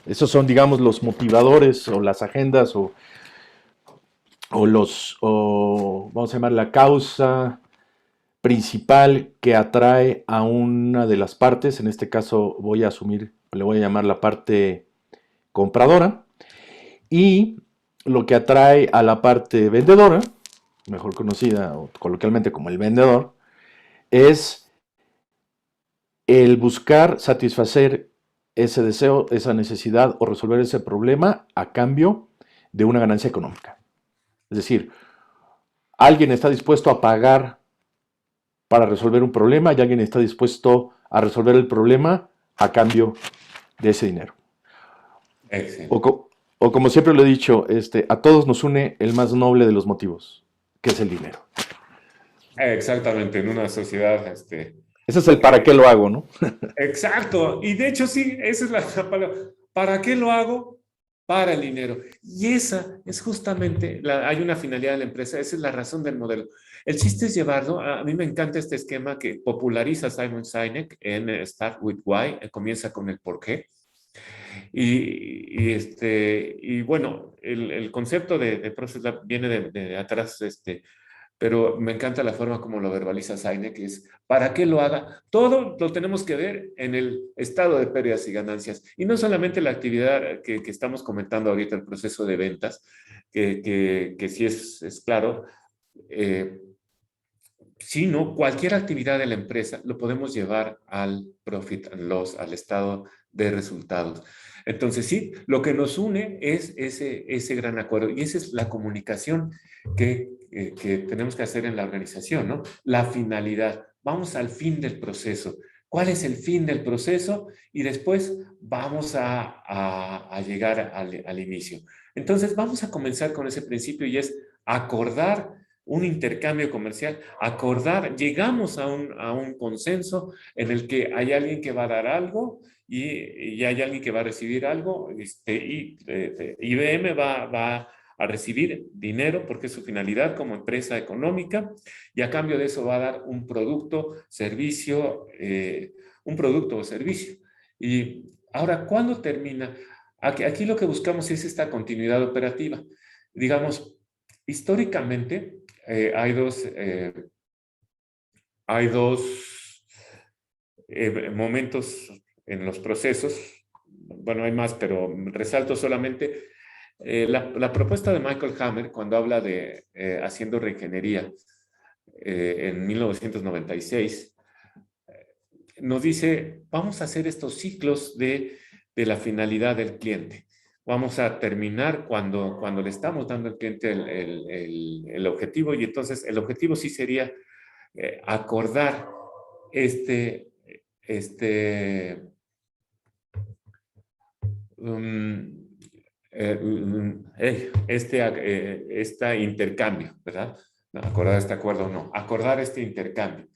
Esos son, digamos, los motivadores o las agendas o vamos a llamar la causa principal que atrae a una de las partes. En este caso voy a asumir, le voy a llamar la parte compradora, y lo que atrae a la parte vendedora, mejor conocida o coloquialmente como el vendedor, es el buscar satisfacer ese deseo, esa necesidad o resolver ese problema a cambio de una ganancia económica. Es decir, alguien está dispuesto a pagar para resolver un problema y alguien está dispuesto a resolver el problema a cambio de ese dinero. O como siempre lo he dicho, a todos nos une el más noble de los motivos, que es el dinero. Exactamente, en una sociedad Ese es el para qué lo hago, ¿no? Exacto. Y de hecho, sí, esa es la palabra. ¿Para qué lo hago? Para el dinero. Y esa es justamente, hay una finalidad de la empresa, esa es la razón del modelo. El chiste es llevarlo, a mí me encanta este esquema que populariza Simon Sinek en Start with Why, comienza con el por qué. Y bueno, el concepto de Process Lab viene de atrás, pero me encanta la forma como lo verbaliza Saine, que es, ¿para qué lo haga? Todo lo tenemos que ver en el estado de pérdidas y ganancias. Y no solamente la actividad que estamos comentando ahorita, el proceso de ventas, que sí es claro, eh, sino cualquier actividad de la empresa lo podemos llevar al profit and loss, al estado de resultados. Entonces, sí, lo que nos une es ese gran acuerdo y esa es la comunicación que tenemos que hacer en la organización, ¿no? La finalidad. Vamos al fin del proceso. ¿Cuál es el fin del proceso? Y después vamos a llegar al inicio. Entonces, vamos a comenzar con ese principio y es acordar un intercambio comercial, acordar, llegamos a un consenso en el que hay alguien que va a dar algo y hay alguien que va a recibir algo, IBM va a recibir dinero porque es su finalidad como empresa económica y a cambio de eso va a dar un producto, servicio, un producto o servicio. Y ahora, ¿cuándo termina? Aquí lo que buscamos es esta continuidad operativa. Digamos, históricamente, hay dos momentos en los procesos. Bueno, hay más, pero resalto solamente la propuesta de Michael Hammer cuando habla de haciendo reingeniería en 1996. Nos dice, vamos a hacer estos ciclos de la finalidad del cliente. Vamos a terminar cuando le estamos dando al cliente el objetivo y entonces el objetivo sí sería acordar este, este, um, este intercambio, ¿verdad? No, acordar este acuerdo o no, acordar este intercambio.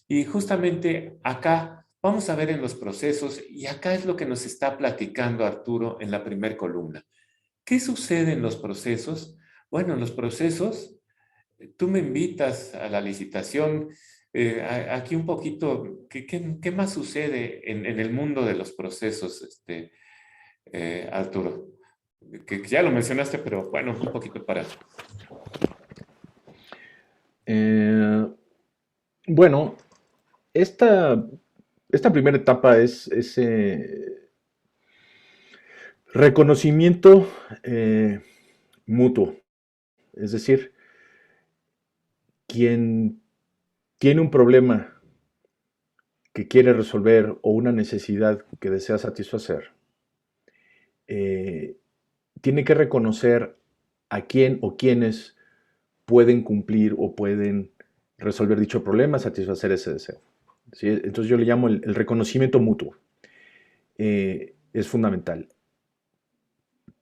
Y justamente acá vamos a ver en los procesos, y acá es lo que nos está platicando Arturo en la primer columna. ¿Qué sucede en los procesos? Bueno, en los procesos, tú me invitas a la licitación. Aquí un poquito, ¿qué más sucede en el mundo de los procesos, Arturo? Que ya lo mencionaste, pero bueno, un poquito para... Bueno, esta primera etapa es ese reconocimiento mutuo. Es decir, quien tiene un problema que quiere resolver o una necesidad que desea satisfacer, tiene que reconocer a quién o quiénes pueden cumplir o pueden resolver dicho problema, satisfacer ese deseo. ¿Sí? Entonces yo le llamo el reconocimiento mutuo. Es fundamental.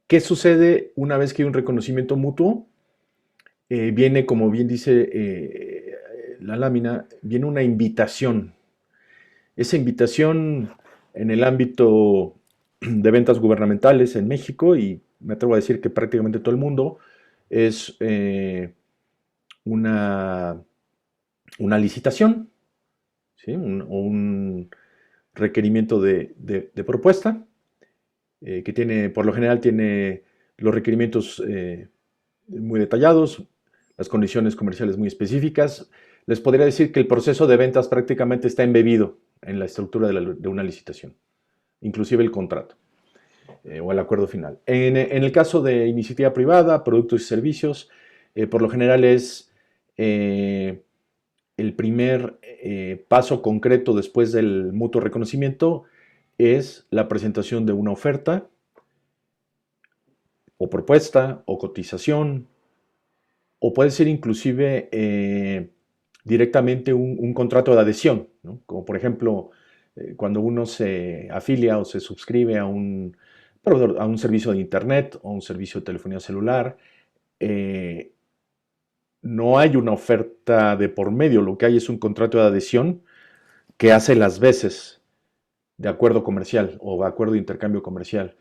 ¿Qué sucede una vez que hay un reconocimiento mutuo? Viene, como bien dice la lámina, viene una invitación. Esa invitación en el ámbito de ventas gubernamentales en México, y me atrevo a decir que prácticamente todo el mundo, es una licitación, ¿sí? Un requerimiento de propuesta, que tiene, por lo general, tiene los requerimientos muy detallados, las condiciones comerciales muy específicas. Les podría decir que el proceso de ventas prácticamente está embebido en la estructura de una licitación, inclusive el contrato o el acuerdo final. En el caso de iniciativa privada, productos y servicios, por lo general es el primer paso concreto después del mutuo reconocimiento es la presentación de una oferta o propuesta o cotización, o puede ser inclusive directamente un contrato de adhesión, ¿no? Como por ejemplo cuando uno se afilia o se suscribe a un servicio de internet o un servicio de telefonía celular, no hay una oferta de por medio, lo que hay es un contrato de adhesión que hace las veces de acuerdo comercial o de acuerdo de intercambio comercial.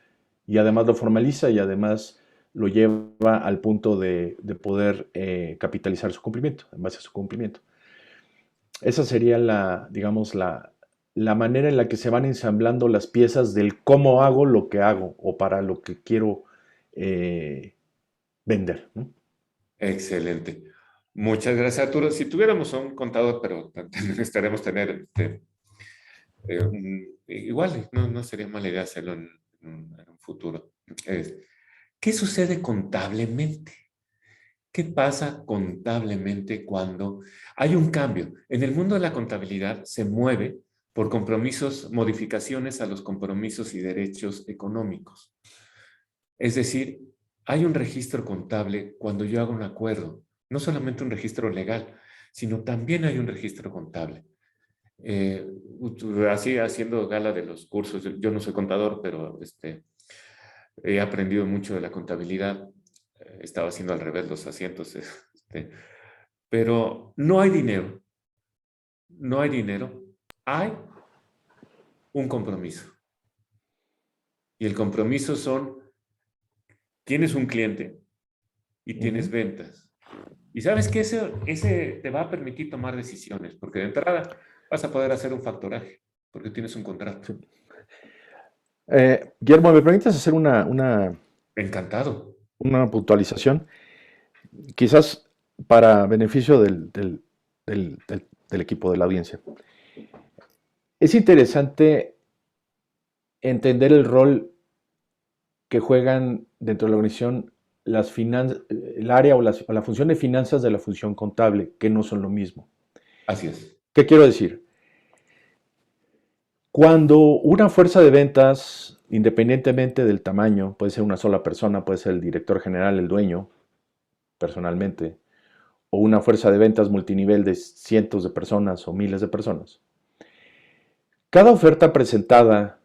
Y además lo formaliza y además lo lleva al punto de poder capitalizar su cumplimiento, en base a su cumplimiento. Esa sería digamos, la manera en la que se van ensamblando las piezas del cómo hago lo que hago o para lo que quiero eh, vender, ¿no? Excelente. Muchas gracias, Arturo. Si tuviéramos un contador, pero necesitaremos tener igual, no sería mala idea hacerlo en un futuro. Es, ¿qué sucede contablemente? ¿Qué pasa contablemente cuando hay un cambio? En el mundo de la contabilidad se mueve por compromisos, modificaciones a los compromisos y derechos económicos. Es decir, hay un registro contable cuando yo hago un acuerdo, no solamente un registro legal, sino también hay un registro contable. Eh, Así haciendo gala de los cursos, yo no soy contador, pero he aprendido mucho de la contabilidad. Estaba haciendo al revés los asientos, pero no hay dinero, no hay dinero, hay un compromiso. Y el compromiso son, tienes un cliente y tienes ventas. Y sabes que ese te va a permitir tomar decisiones, porque de entrada vas a poder hacer un factoraje, porque tienes un contrato. Sí. Guillermo, ¿me permites hacer Encantado. una puntualización? Quizás para beneficio del equipo de la audiencia. Es interesante entender el rol que juegan dentro de la organización el área o la función de finanzas de la función contable, que no son lo mismo. Así es. ¿Qué quiero decir? Cuando una fuerza de ventas, independientemente del tamaño, puede ser una sola persona, puede ser el director general, el dueño, personalmente, o una fuerza de ventas multinivel de cientos de personas o miles de personas. Cada oferta presentada,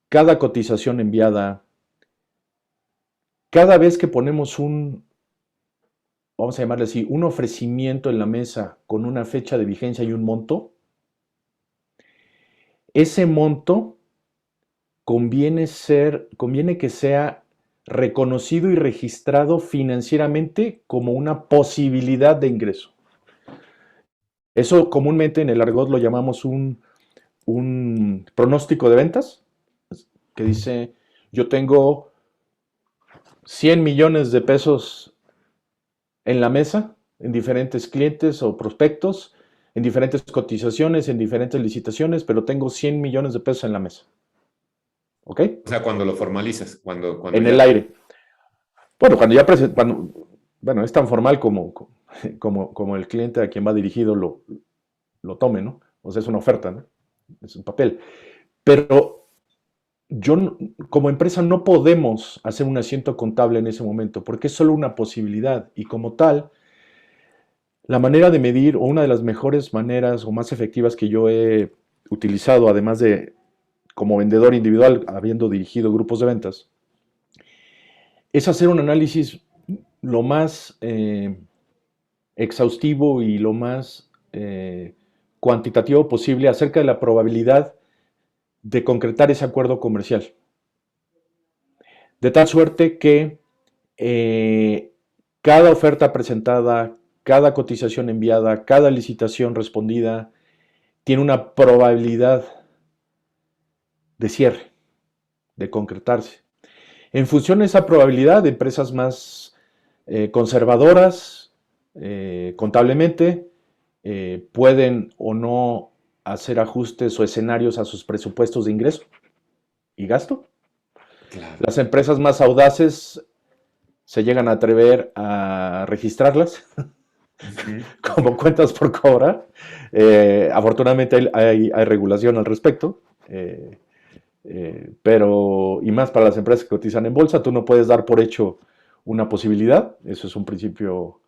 cada cotización enviada, cada vez que ponemos vamos a llamarle así, un ofrecimiento en la mesa con una fecha de vigencia y un monto, ese monto conviene que sea reconocido y registrado financieramente como una posibilidad de ingreso. Eso comúnmente en el argot lo llamamos un pronóstico de ventas, que dice, yo tengo 100 millones de pesos en la mesa, en diferentes clientes o prospectos, en diferentes cotizaciones, en diferentes licitaciones, pero tengo 100 millones de pesos en la mesa. ¿Ok? O sea, cuando lo formalizas, cuando En ya... el aire. Bueno, bueno, es tan formal como el cliente a quien va dirigido lo tome, ¿no? O sea, es una oferta, ¿no? Es un papel. Pero como empresa no podemos hacer un asiento contable en ese momento porque es solo una posibilidad y como tal, la manera de medir o una de las mejores maneras o más efectivas que yo he utilizado, además de como vendedor individual, habiendo dirigido grupos de ventas, es hacer un análisis lo más exhaustivo y lo más cuantitativo posible acerca de la probabilidad de concretar ese acuerdo comercial. De tal suerte que cada oferta presentada, cada cotización enviada, cada licitación respondida, tiene una probabilidad de cierre, de concretarse. En función de esa probabilidad, de empresas más conservadoras, contablemente, pueden o no hacer ajustes o escenarios a sus presupuestos de ingreso y gasto. Claro. Las empresas más audaces se llegan a atrever a registrarlas como cuentas por cobrar. Afortunadamente hay regulación al respecto, pero y más para las empresas que cotizan en bolsa, tú no puedes dar por hecho una posibilidad, eso es un principio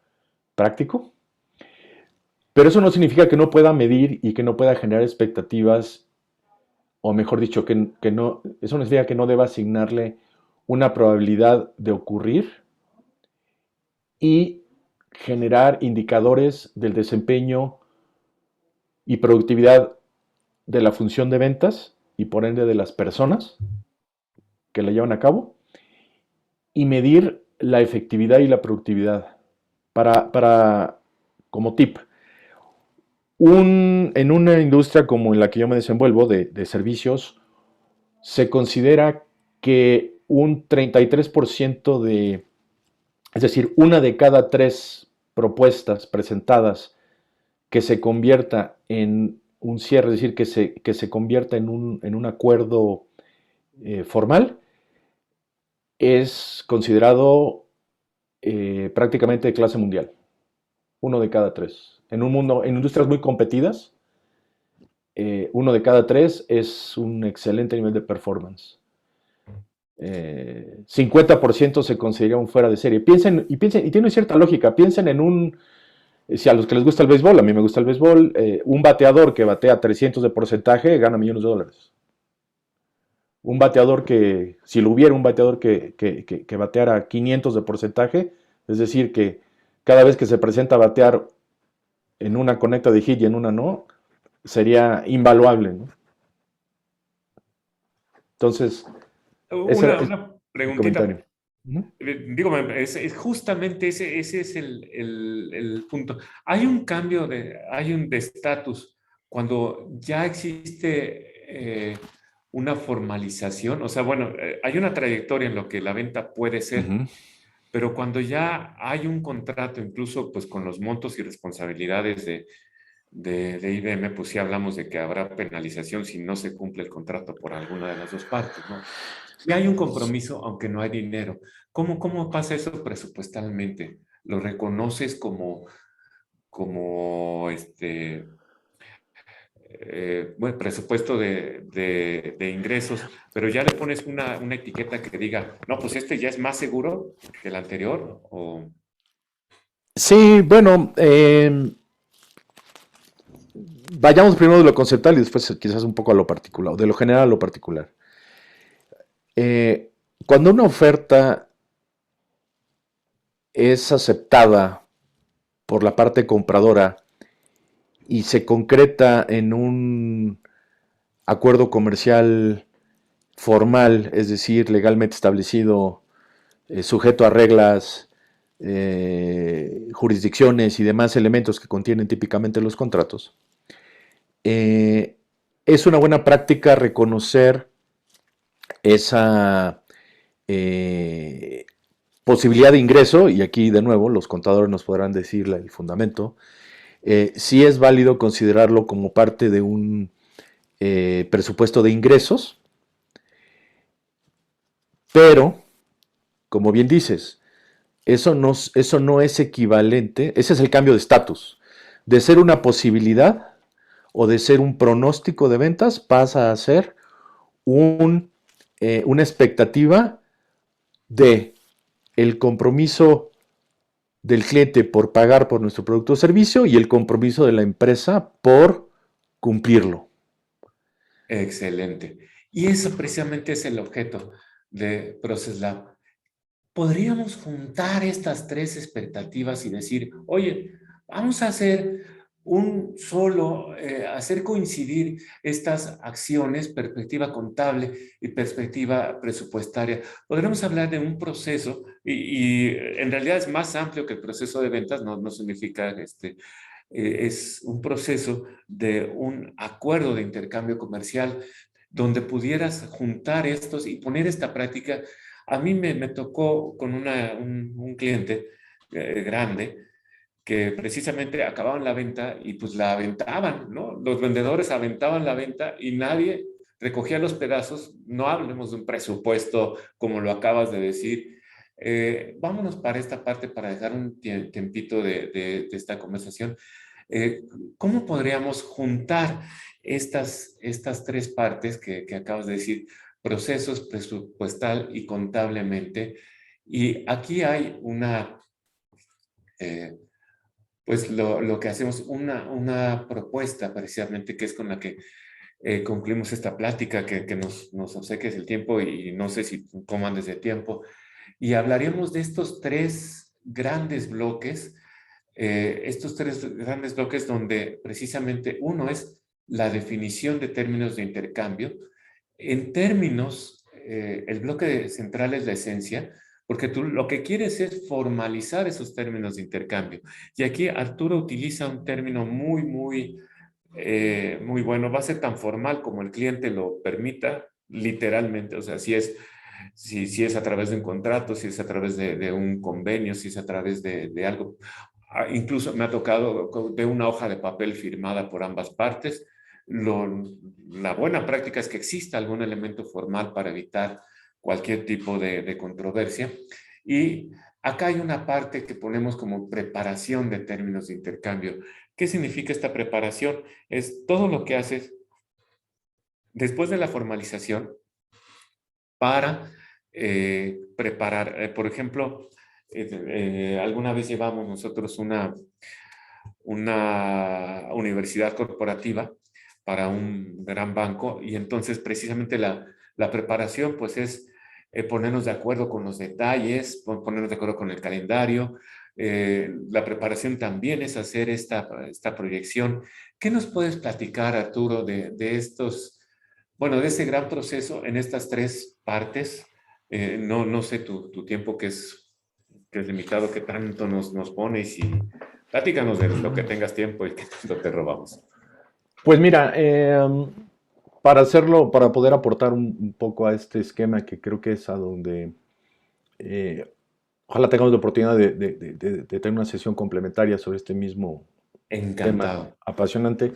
práctico, pero eso no significa que no pueda medir y que no pueda generar expectativas, o mejor dicho, eso no significa que no deba asignarle una probabilidad de ocurrir y generar indicadores del desempeño y productividad de la función de ventas y por ende de las personas que la llevan a cabo y medir la efectividad y la productividad. Como tip, en una industria como en la que yo me desenvuelvo, de servicios, se considera que un 33% es decir, una de cada tres propuestas presentadas que se convierta en un cierre, es decir, que se convierta en un acuerdo formal, es considerado prácticamente de clase mundial. Uno de cada tres. En industrias muy competidas, uno de cada tres es un excelente nivel de performance. 50% se considera un fuera de serie. Y tiene cierta lógica. Piensen si a los que les gusta el béisbol, a mí me gusta el béisbol, un bateador que batea 300 de porcentaje gana millones de dólares. Si lo hubiera un bateador que bateara 500 de porcentaje, es decir, que cada vez que se presenta a batear en una conecta de hit y en una no, sería invaluable, ¿no? Entonces, ese es Una mi preguntita. comentario. Uh-huh. Digo, es justamente ese es el punto. Hay un de estatus cuando ya existe una formalización, o sea, bueno, hay una trayectoria en lo que la venta puede ser, Uh-huh. pero cuando ya hay un contrato, incluso pues con los montos y responsabilidades de IBM, pues sí hablamos de que habrá penalización si no se cumple el contrato por alguna de las dos partes, ¿no? Y hay un compromiso, aunque no hay dinero. ¿Cómo pasa eso presupuestalmente? ¿Lo reconoces como bueno, presupuesto de ingresos, pero ya le pones una etiqueta que diga, no, pues este ya es más seguro que el anterior? O... Sí, bueno, vayamos primero de lo conceptual y después quizás un poco a lo particular, de lo general a lo particular. Eh, Cuando una oferta es aceptada por la parte compradora y se concreta en un acuerdo comercial formal, es decir, legalmente establecido, sujeto a reglas, jurisdicciones y demás elementos que contienen típicamente los contratos, eh, es una buena práctica reconocer esa eh, posibilidad de ingreso, y aquí de nuevo los contadores nos podrán decir el fundamento, sí es válido considerarlo como parte de un presupuesto de ingresos, pero, como bien dices, eso no es equivalente, ese es el cambio de estatus, de ser una posibilidad o de ser un pronóstico de ventas pasa a ser una expectativa de el compromiso del cliente por pagar por nuestro producto o servicio y el compromiso de la empresa por cumplirlo. Excelente. Y eso precisamente es el objeto de Process Lab. Podríamos juntar estas tres expectativas y decir, oye, vamos a hacer coincidir estas acciones, perspectiva contable y perspectiva presupuestaria. Podremos hablar de un proceso y en realidad es más amplio que el proceso de ventas, no significa es un proceso de un acuerdo de intercambio comercial donde pudieras juntar estos y poner esta práctica. A mí me tocó con un cliente grande que precisamente acababan la venta y pues la aventaban, ¿no? Los vendedores aventaban la venta y nadie recogía los pedazos. No hablemos de un presupuesto como lo acabas de decir. Vámonos para esta parte para dejar un tiempito de esta conversación. Eh, ¿Cómo podríamos juntar estas tres partes que acabas de decir? Procesos presupuestal y contablemente. Y aquí hay eh, pues lo que hacemos, una propuesta precisamente que es con la que concluimos esta plática que nos obsequia el tiempo y no sé si cómo andes de tiempo. Y hablaríamos de estos tres grandes bloques estos tres grandes bloques donde precisamente uno es la definición de términos de intercambio. En términos, el bloque central es la esencia, porque tú lo que quieres es formalizar esos términos de intercambio. Y aquí Arturo utiliza un término muy bueno. Va a ser tan formal como el cliente lo permita, literalmente. O sea, si es a través de un contrato, si es a través de un convenio, si es a través de algo. Incluso me ha tocado de una hoja de papel firmada por ambas partes. La buena práctica es que exista algún elemento formal para evitar cualquier tipo de controversia. Y acá hay una parte que ponemos como preparación de términos de intercambio. ¿Qué significa esta preparación? Es todo lo que haces después de la formalización para preparar. Por ejemplo, alguna vez llevamos nosotros una universidad corporativa para un gran banco y entonces precisamente la preparación pues es ponernos de acuerdo con los detalles, ponernos de acuerdo con el calendario. La preparación también es hacer esta proyección. ¿Qué nos puedes platicar, Arturo, de estos, bueno, de ese gran proceso en estas tres partes? No sé tu tiempo que es limitado, que tanto nos pone y si platícanos de lo que tengas tiempo y que no te robamos. Pues mira, para hacerlo, para poder aportar un poco a este esquema que creo que es a donde eh, ojalá tengamos la oportunidad de tener una sesión complementaria sobre este mismo tema Encantado. apasionante. Al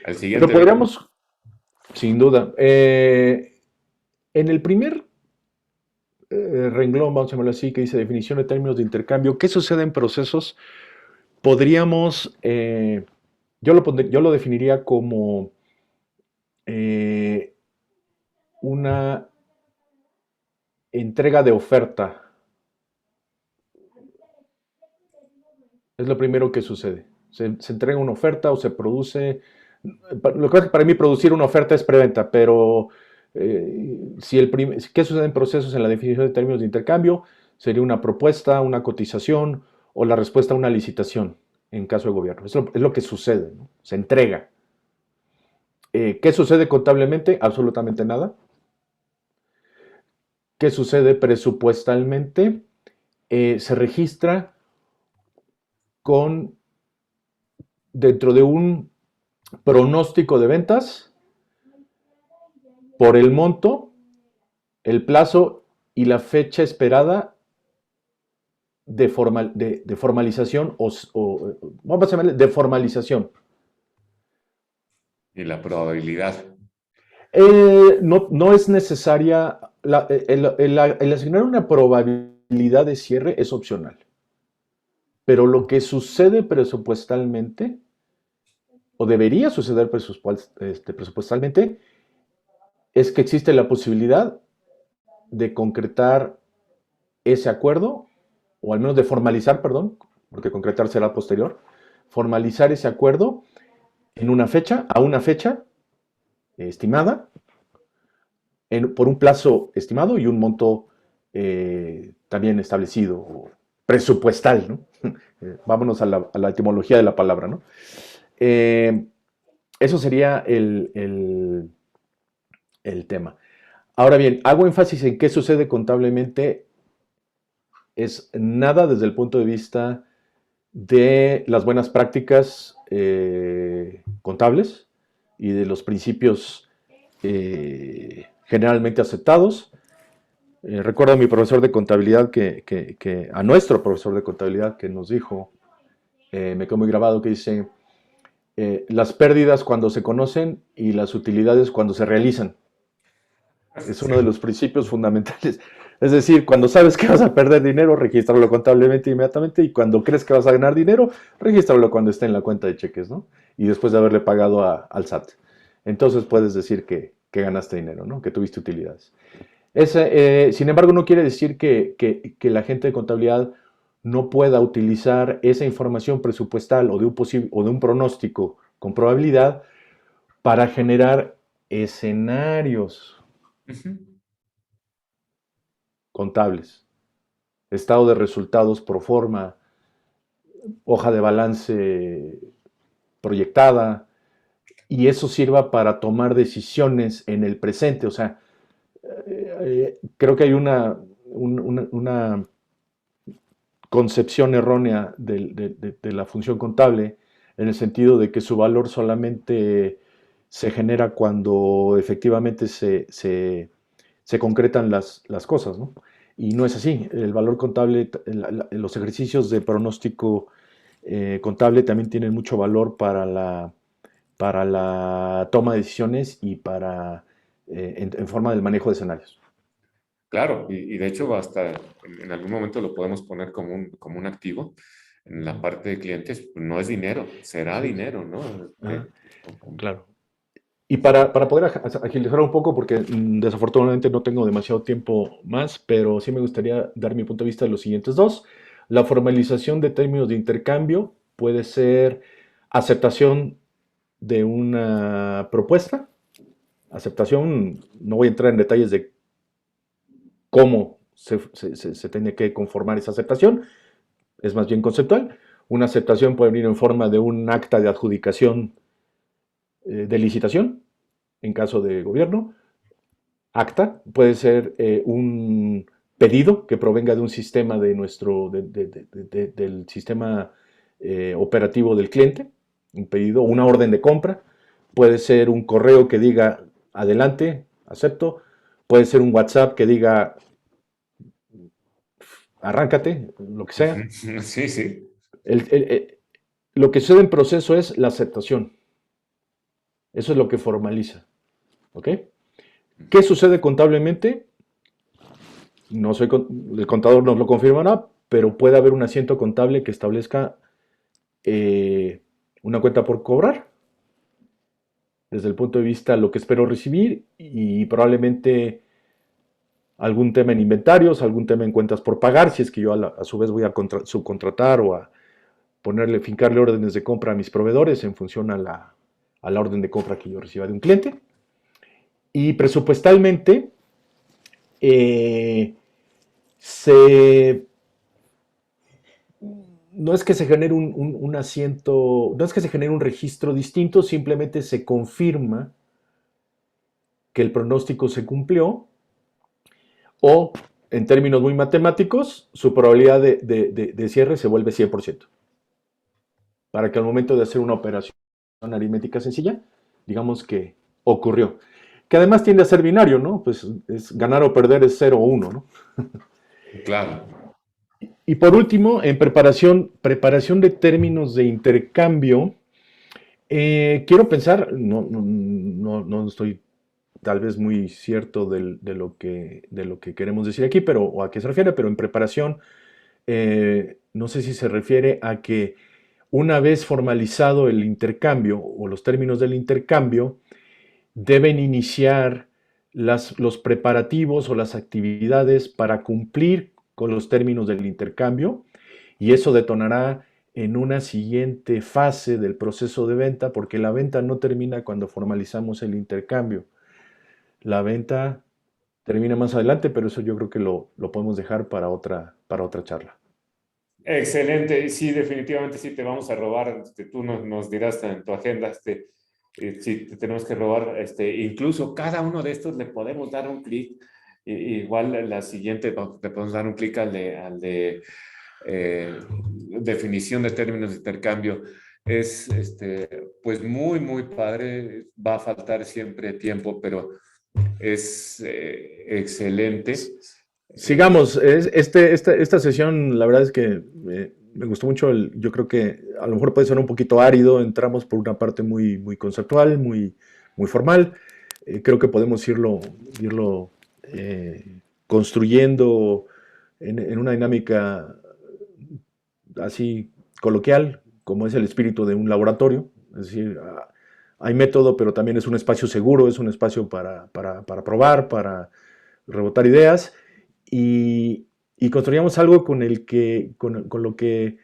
Pero siguiente viernes. podríamos, sin duda, en el primer renglón, vamos a llamarlo así, que dice definición de términos de intercambio, ¿qué sucede en procesos? Podríamos, yo lo definiría como eh, una entrega de oferta. Es lo primero que sucede. Se entrega una oferta o se produce. Lo que pasa es que para mí producir una oferta es preventa, pero ¿qué sucede en procesos en la definición de términos de intercambio? Sería una propuesta, una cotización o la respuesta a una licitación en caso de gobierno. Es lo que sucede, ¿no? Se entrega. ¿Qué sucede contablemente? Absolutamente nada. ¿Qué sucede presupuestalmente? Se registra con dentro de un pronóstico de ventas por el monto, el plazo y la fecha esperada de formalización o vamos a llamarle de formalización. Y la probabilidad. No es necesaria, el asignar una probabilidad de cierre es opcional, pero lo que sucede presupuestalmente, o debería suceder presupuestalmente, es que existe la posibilidad de concretar ese acuerdo, o al menos de formalizar, perdón, porque concretar será posterior, formalizar ese acuerdo en una fecha, a una fecha estimada, por un plazo estimado y un monto también establecido, presupuestal, ¿no? Vámonos a la etimología de la palabra, ¿no? Eh, Eso sería el tema. Ahora bien, hago énfasis en qué sucede contablemente. Es nada desde el punto de vista de las buenas prácticas contables y de los principios generalmente aceptados. Recuerdo a mi profesor de contabilidad a nuestro profesor de contabilidad que nos dijo, me quedó muy grabado, que dice, las pérdidas cuando se conocen y las utilidades cuando se realizan. Es uno de Sí. los principios fundamentales. Es decir, cuando sabes que vas a perder dinero, regístralo contablemente inmediatamente, y cuando crees que vas a ganar dinero, regístralo cuando esté en la cuenta de cheques, ¿no? Y después de haberle pagado al SAT. Entonces puedes decir que ganaste dinero, ¿no? Que tuviste utilidades. Sin embargo, no quiere decir que la gente de contabilidad no pueda utilizar esa información presupuestal o de un pronóstico con probabilidad para generar escenarios Ujú. contables, estado de resultados pro forma, hoja de balance proyectada, y eso sirva para tomar decisiones en el presente. O sea, creo que hay una concepción errónea de la función contable, en el sentido de que su valor solamente se genera cuando efectivamente se concretan las cosas, ¿no? Y no es así. El valor contable, los ejercicios de pronóstico contable también tienen mucho valor para la toma de decisiones y en forma del manejo de escenarios. Claro, y de hecho hasta en algún momento lo podemos poner como un activo. En la parte de clientes, pues, no es dinero, será Sí. dinero, ¿no? Ajá, Como- claro. Y para poder agilizar un poco, porque desafortunadamente no tengo demasiado tiempo más, pero sí me gustaría dar mi punto de vista de los siguientes dos. La formalización de términos de intercambio puede ser aceptación de una propuesta. Aceptación, no voy a entrar en detalles de cómo se tiene que conformar esa aceptación, es más bien conceptual. Una aceptación puede venir en forma de un acta de adjudicación de licitación, en caso de gobierno. Acta puede ser un pedido que provenga de un sistema del sistema operativo del cliente, un pedido, una orden de compra. Puede ser un correo que diga adelante, acepto. Puede ser un WhatsApp que diga arráncate, lo que sea. Sí, sí. El- el- el- lo que sucede en proceso es la aceptación. Eso es lo que formaliza. ¿Ok? ¿Qué sucede contablemente? No soy, el contador nos lo confirmará, pero puede haber un asiento contable que establezca eh, una cuenta por cobrar, desde el punto de vista de lo que espero recibir, y probablemente algún tema en inventarios, algún tema en cuentas por pagar, si es que yo a su vez voy a subcontratar o a fincarle órdenes de compra a mis proveedores en función a la orden de compra que yo reciba de un cliente. Y presupuestalmente eh, se no es que se genere un asiento, no es que se genere un registro distinto, simplemente se confirma que el pronóstico se cumplió, o en términos muy matemáticos, su probabilidad de cierre se vuelve 100%, para que al momento de hacer una operación aritmética sencilla, digamos que ocurrió. Que además tiende a ser binario, ¿no? Pues es ganar o perder, es 0 o 1, ¿no? Claro. Y por último, en preparación de términos de intercambio, quiero pensar, no estoy tal vez muy cierto de lo que queremos decir aquí, pero, o a qué se refiere, pero en preparación, no sé si se refiere a que una vez formalizado el intercambio o los términos del intercambio, deben iniciar los preparativos o las actividades para cumplir con los términos del intercambio, y eso detonará en una siguiente fase del proceso de venta, porque la venta no termina cuando formalizamos el intercambio. La venta termina más adelante, pero eso yo creo que lo podemos dejar para otra charla. Excelente. Sí, definitivamente sí te vamos a robar. Tú nos dirás en tu agenda, si te tenemos que robar, incluso cada uno de estos le podemos dar un clic. Igual la siguiente, no, le podemos dar un clic al de definición de términos de intercambio. Es, pues muy, muy padre. Va a faltar siempre tiempo, pero es excelente. Sigamos, esta sesión, la verdad es que me gustó mucho. Yo creo que a lo mejor puede ser un poquito árido, entramos por una parte muy, muy conceptual, muy, muy formal. Creo que podemos irlo construyendo en una dinámica así coloquial, como es el espíritu de un laboratorio. Es decir, hay método, pero también es un espacio seguro, es un espacio para probar, para rebotar ideas, y construyamos algo con lo que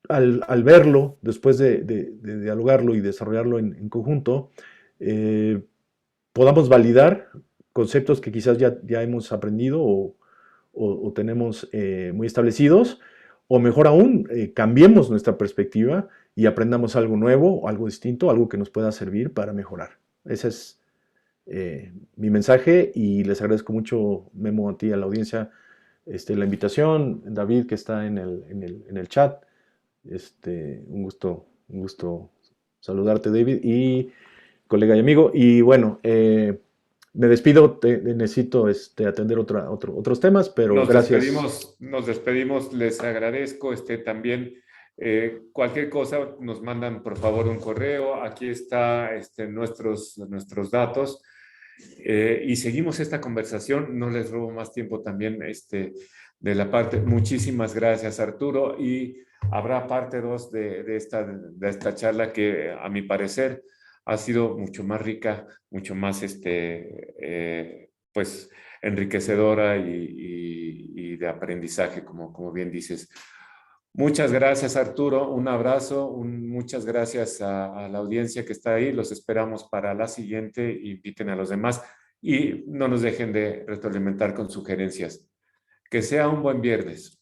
al verlo, después de dialogarlo y desarrollarlo en conjunto, eh, podamos validar conceptos que quizás ya hemos aprendido o tenemos muy establecidos, o mejor aún, cambiemos nuestra perspectiva y aprendamos algo nuevo, algo distinto, algo que nos pueda servir para mejorar. Ese es mi mensaje y les agradezco mucho, Memo, a ti, a la audiencia, la invitación, David, que está en el chat. Un gusto saludarte, David, y colega y amigo. Y bueno, me despido, necesito atender otros temas, pero gracias. Nos despedimos, les agradezco también. Cualquier cosa nos mandan por favor un correo, aquí está nuestros datos y seguimos esta conversación, no les robo más tiempo también de la parte. Muchísimas gracias, Arturo, y habrá parte 2 de esta charla que a mi parecer ha sido mucho más rica, mucho más pues enriquecedora y de aprendizaje, como bien dices. Muchas gracias, Arturo. Un abrazo. Muchas gracias a la audiencia que está ahí. Los esperamos para la siguiente. Inviten a los demás y no nos dejen de retroalimentar con sugerencias. Que sea un buen viernes.